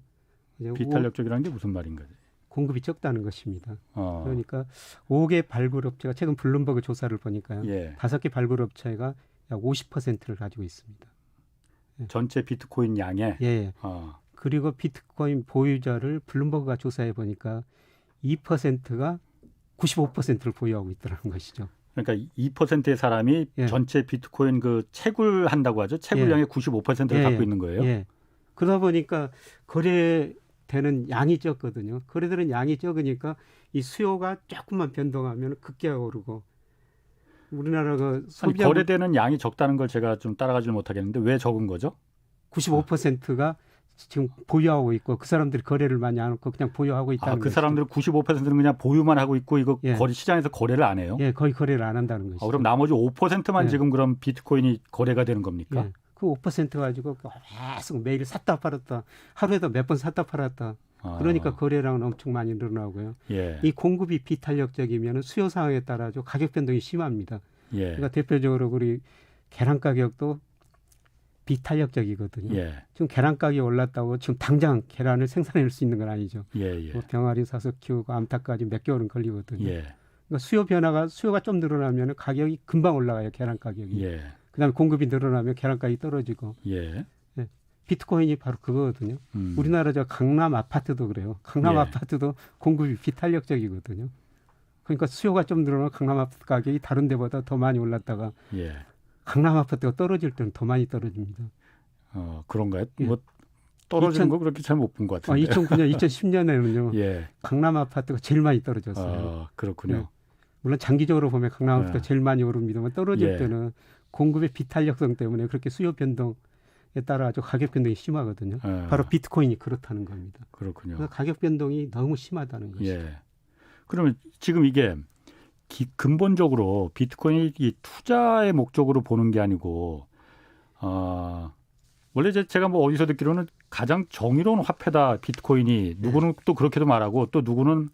비탄력적이라는 게 무슨 말인가요? 공급이 적다는 것입니다. 그러니까 5개 발굴업체가 최근 블룸버그 조사를 보니까요. 예. 5개 발굴업체가 약 50%를 가지고 있습니다. 전체 비트코인 양에. 예. 그리고 비트코인 보유자를 블룸버그가 조사해 보니까 2%가 95%를 보유하고 있더라는 것이죠. 그러니까 2%의 사람이 예. 전체 비트코인 그 채굴한다고 하죠. 채굴량의 95%를 갖고 있는 거예요. 예. 그러다 보니까 거래되는 양이 적거든요. 거래되는 양이 적으니까 이 수요가 조금만 변동하면 급격하게 오르고 우리나라가 소비자 거래되는 양이 적다는 걸 제가 좀 따라가지 못하겠는데 왜 적은 거죠? 95%가 지금 보유하고 있고 그 사람들이 거래를 많이 안 하고 그냥 보유하고 있다는 그 거죠. 사람들은 95%는 그냥 보유만 하고 있고 이거 예. 거래 시장에서 거래를 안 해요? 예, 거의 거래를 안 한다는 것이죠. 그럼 나머지 5%만 예. 지금 그럼 비트코인이 거래가 되는 겁니까? 예. 그 5% 가지고 계속 매일 샀다 팔았다 하루에도 몇 번 샀다 팔았다. 그러니까 거래량은 엄청 많이 늘어나고요. 예. 이 공급이 비탄력적이면 수요 상황에 따라서 가격 변동이 심합니다. 예. 그러니까 대표적으로 우리 계란 가격도 비탄력적이거든요. 예. 지금 계란 가격이 올랐다고 지금 당장 계란을 생산해낼 수 있는 건 아니죠. 예. 예. 뭐 병아리 사서 키우고 암탉까지 몇 개월은 걸리거든요. 예. 그러니까 수요가 좀 늘어나면 가격이 금방 올라가요. 계란 가격이. 예. 그다음에 공급이 늘어나면 계란 가격이 떨어지고. 예. 비트코인이 바로 그거거든요. 우리나라 저 강남 아파트도 그래요. 강남 예. 아파트도 공급이 비탄력적이거든요. 그러니까 수요가 좀 늘어나면 강남 아파트 가격이 다른 데보다 더 많이 올랐다가 예. 강남 아파트가 떨어질 때는 더 많이 떨어집니다. 그런가요? 예. 뭐 떨어지는 거 그렇게 잘 못 본 것 같은데. 2009년, 2010년에는요. 예. 강남 아파트가 제일 많이 떨어졌어요. 그렇군요. 네. 물론 장기적으로 보면 강남 아파트가 제일 많이 오릅니다만 떨어질 예. 때는 공급의 비탄력성 때문에 그렇게 수요 변동에 따라 아주 가격 변동이 심하거든요. 바로 비트코인이 그렇다는 겁니다. 그렇군요. 그래서 가격 변동이 너무 심하다는 것이죠. 예. 그러면 지금 이게 근본적으로 비트코인이 이 투자의 목적으로 보는 게 아니고 원래 제가 뭐 어디서 듣기로는 가장 정의로운 화폐다 비트코인이 누구는 또 그렇게도 말하고 또 누구는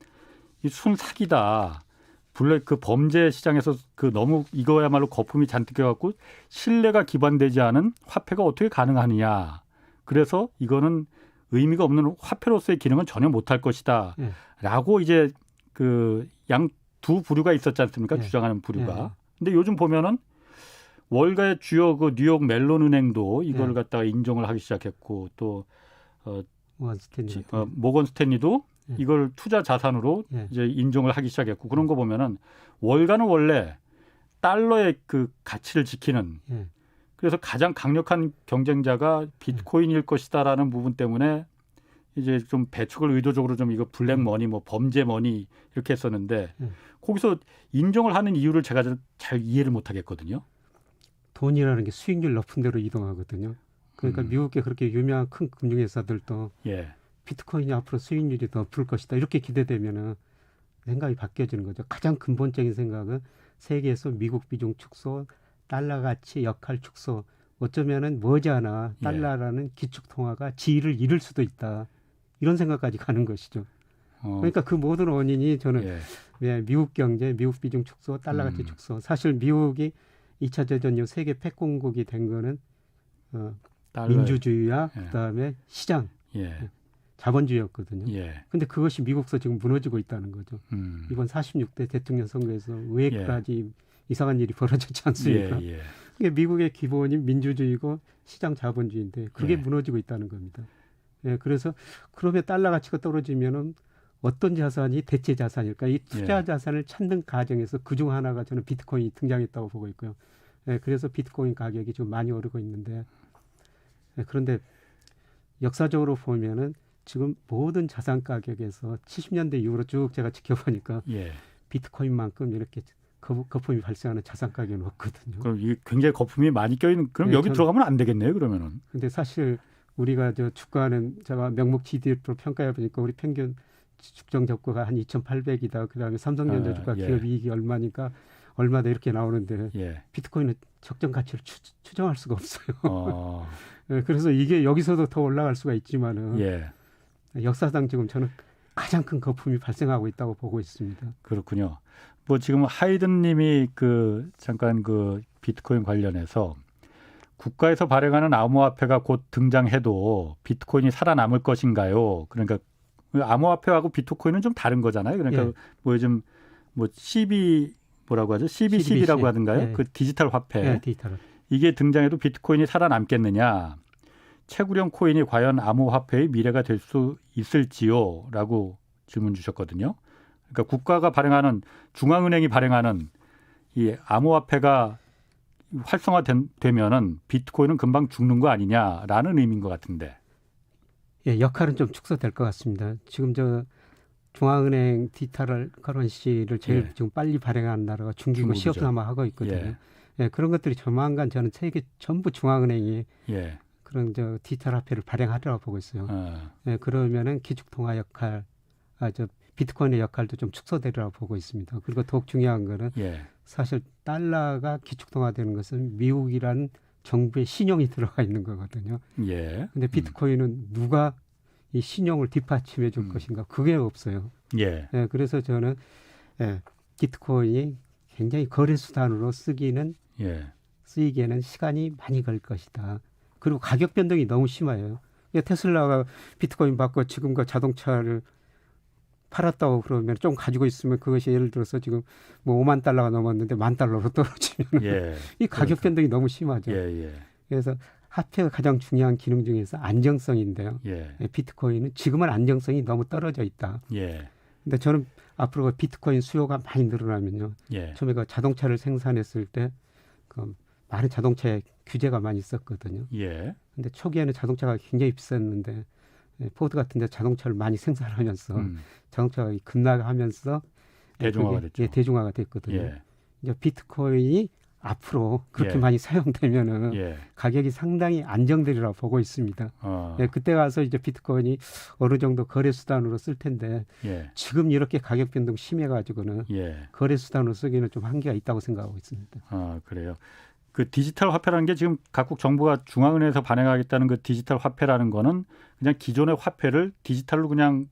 이 순사기다. 블랙 그 범죄 시장에서 그 너무 이거야말로 거품이 잔뜩 껴갖고 신뢰가 기반되지 않은 화폐가 어떻게 가능하느냐. 그래서 이거는 의미가 없는 화폐로서의 기능은 전혀 못할 것이다. 라고 이제 그 양 두 부류가 있었지 않습니까? 주장하는 부류가. 근데 요즘 보면은 월가의 주요 그 뉴욕 멜론 은행도 이걸 갖다가 인정을 하기 시작했고 또 모건 스탠리도 이걸 투자 자산으로 이제 인정을 하기 시작했고 그런 거 보면은 월가는 원래 달러의 그 가치를 지키는 그래서 가장 강력한 경쟁자가 비트코인일 것이다라는 부분 때문에 이제 좀 배척을 의도적으로 좀 이거 블랙머니 뭐 범죄 머니 이렇게 했었는데 거기서 인정을 하는 이유를 제가 잘 이해를 못 하겠거든요. 돈이라는 게 수익률 높은 데로 이동하거든요. 그러니까 미국의 그렇게 유명한 큰 금융회사들도 비트코인이 앞으로 수익률이 더 높을 것이다. 이렇게 기대되면은 생각이 바뀌어지는 거죠. 가장 근본적인 생각은 세계에서 미국 비중 축소, 달러 가치 역할 축소, 어쩌면은 머지않아 달러라는 기축 통화가 지위를 잃을 수도 있다. 이런 생각까지 가는 것이죠. 그러니까 그 모든 원인이 저는 미국 경제, 미국 비중 축소, 달러 가치 축소. 사실 미국이 2차 대전 이후 세계 패권국이 된 거는 민주주의와 그다음에 시장, 자본주의였거든요. 근데 그것이 미국서 지금 무너지고 있다는 거죠. 이번 46대 대통령 선거에서 왜 그까지 이상한 일이 벌어졌지 않습니까? 그게 미국의 기본이 민주주의고 시장 자본주의인데 그게 무너지고 있다는 겁니다. 예, 그래서 그러면 달러 가치가 떨어지면은 어떤 자산이 대체 자산일까? 이 투자 자산을 찾는 과정에서 그중 하나가 저는 비트코인이 등장했다고 보고 있고요. 예, 그래서 비트코인 가격이 좀 많이 오르고 있는데, 예, 그런데 역사적으로 보면은 지금 모든 자산 가격에서 70년대 이후로 쭉 제가 지켜보니까 비트코인만큼 이렇게 거품이 발생하는 자산 가격은 없거든요. 그럼 이게 굉장히 거품이 많이 껴있는. 그럼 여기 들어가면 안 되겠네요, 그러면은. 근데 사실 우리가 저 주가는 제가 명목 GDP로 평가해 보니까 우리 평균 축정 저가가 한 2,800이다. 그다음에 삼성전자 주가 기업 이익이 얼마니까 얼마다 이렇게 나오는데 비트코인은 적정 가치를 추정할 수가 없어요. 네, 그래서 이게 여기서도 더 올라갈 수가 있지만은 역사상 지금 저는 가장 큰 거품이 발생하고 있다고 보고 있습니다. 그렇군요. 뭐 지금 하이든님이 잠깐 비트코인 관련해서 국가에서 발행하는 암호화폐가 곧 등장해도 비트코인이 살아남을 것인가요? 그러니까 암호화폐하고 비트코인은 좀 다른 거잖아요. 그러니까 뭐 요즘 뭐라고 하죠? CBCB라고 하던가요? 그 디지털 화폐. 디지털. 이게 등장해도 비트코인이 살아남겠느냐? 채굴형 코인이 과연 암호화폐의 미래가 될 수 있을지요? 라고 질문 주셨거든요. 그러니까 국가가 발행하는, 중앙은행이 발행하는 이 암호화폐가 활성화되면은 비트코인은 금방 죽는 거 아니냐라는 의미인 것 같은데. 예, 역할은 좀 축소될 것 같습니다. 지금 저 중앙은행 디지털 커런시를 제일 지금 빨리 발행하는 나라가 중국이고 시업삼아 하고 있거든요. 예, 그런 것들이 조만간 저는 세계 전부 중앙은행이 그런 저 디지털 화폐를 발행하리라고 보고 있어요. 예, 그러면은 기축통화 역할, 비트코인의 역할도 좀 축소되리라고 보고 있습니다. 그리고 더욱 중요한 거는 사실 달러가 기축통화되는 것은 미국이라는 정부의 신용이 들어가 있는 거거든요. 근데 비트코인은 누가 이 신용을 뒷받침해 줄 것인가? 그게 없어요. 그래서 저는 비트코인이 굉장히 거래수단으로 쓰이기에는 시간이 많이 걸릴 것이다. 그리고 가격 변동이 너무 심해요. 테슬라가 비트코인 받고 지금 그 자동차를 팔았다고 그러면 좀 가지고 있으면 그것이 예를 들어서 지금 뭐 5만 달러가 넘었는데 1만 달러로 떨어지면 이 가격 변동이 너무 심하죠. 그래서 화폐가 가장 중요한 기능 중에서 안정성인데요. 비트코인은 지금은 안정성이 너무 떨어져 있다. 근데 저는 앞으로 비트코인 수요가 많이 늘어나면요. 처음에 그 자동차를 생산했을 때 그 많은 자동차에 규제가 많이 있었거든요. 근데 초기에는 자동차가 굉장히 비쌌는데 포드 같은 데 자동차를 많이 생산하면서 자동차가 급락하면서 대중화가 됐죠. 대중화가 됐거든요. 이제 비트코인이 앞으로 그렇게 많이 사용되면은 가격이 상당히 안정되리라고 보고 있습니다. 그때 가서 이제 비트코인이 어느 정도 거래 수단으로 쓸 텐데 지금 이렇게 가격 변동 심해가지고는 거래 수단으로 쓰기는 좀 한계가 있다고 생각하고 있습니다. 그래요. 그 디지털 화폐라는 게 지금 각국 정부가 중앙은행에서 발행하겠다는 그 디지털 화폐라는 거는 그냥 기존의 화폐를 디지털로 그냥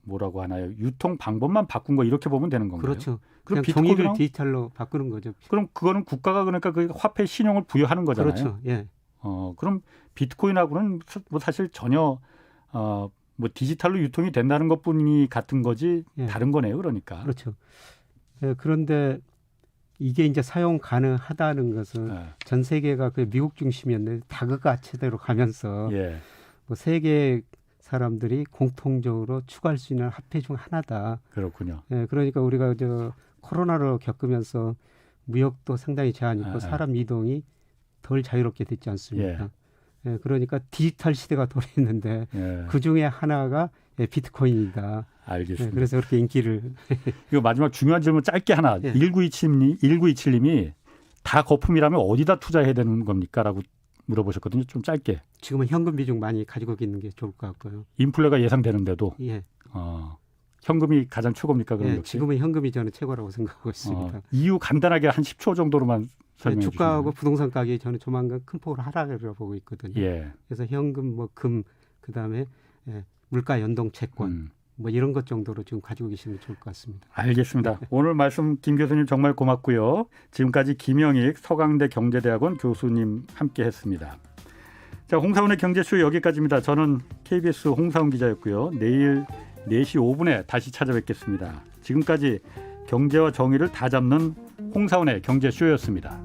뭐라고 하나요? 유통 방법만 바꾼 거 이렇게 보면 되는 건가요? 그렇죠. 그럼 종이를 디지털로 바꾸는 거죠. 그럼 그거는 국가가 그러니까 그 화폐 신용을 부여하는 거잖아요. 그렇죠. 그럼 비트코인하고는 뭐 사실 전혀 뭐 디지털로 유통이 된다는 것뿐이 같은 거지 다른 거네요. 그러니까. 그렇죠. 그런데 이게 이제 사용 가능하다는 것은 전 세계가 그 미국 중심이었는데 다극화 체제로 가면서 뭐 세계 사람들이 공통적으로 추구할 수 있는 화폐 중 하나다. 그렇군요. 그러니까 우리가 코로나를 겪으면서 무역도 상당히 제한이 있고 사람 이동이 덜 자유롭게 됐지 않습니까? 그러니까 디지털 시대가 돌아있는데 그 중에 하나가 비트코인이다. 알겠습니다. 그래서 그렇게 인기를. 이거 마지막 중요한 질문 짧게 하나. 1927님이 다 거품이라면 어디다 투자해야 되는 겁니까? 라고 물어보셨거든요. 좀 짧게. 지금은 현금 비중 많이 가지고 있는 게 좋을 것 같고요. 인플레가 예상되는데도. 현금이 가장 최고입니까? 그럼 역시? 지금은 현금이 저는 최고라고 생각하고 있습니다. 이유 간단하게 한 10초 정도로만 설명해 주시면. 주가하고 부동산 가격이 저는 조만간 큰 폭으로 하락을 보고 있거든요. 그래서 현금, 금, 그다음에 물가 연동 채권 뭐 이런 것 정도로 지금 가지고 계시면 좋을 것 같습니다. 알겠습니다. 오늘 말씀 김 교수님 정말 고맙고요. 지금까지 김영익 서강대 경제대학원 교수님 함께했습니다. 자, 홍사훈의 경제쇼 여기까지입니다. 저는 KBS 홍사훈 기자였고요. 내일 4시 5분에 다시 찾아뵙겠습니다. 지금까지 경제와 정의를 다 잡는 홍사훈의 경제쇼였습니다.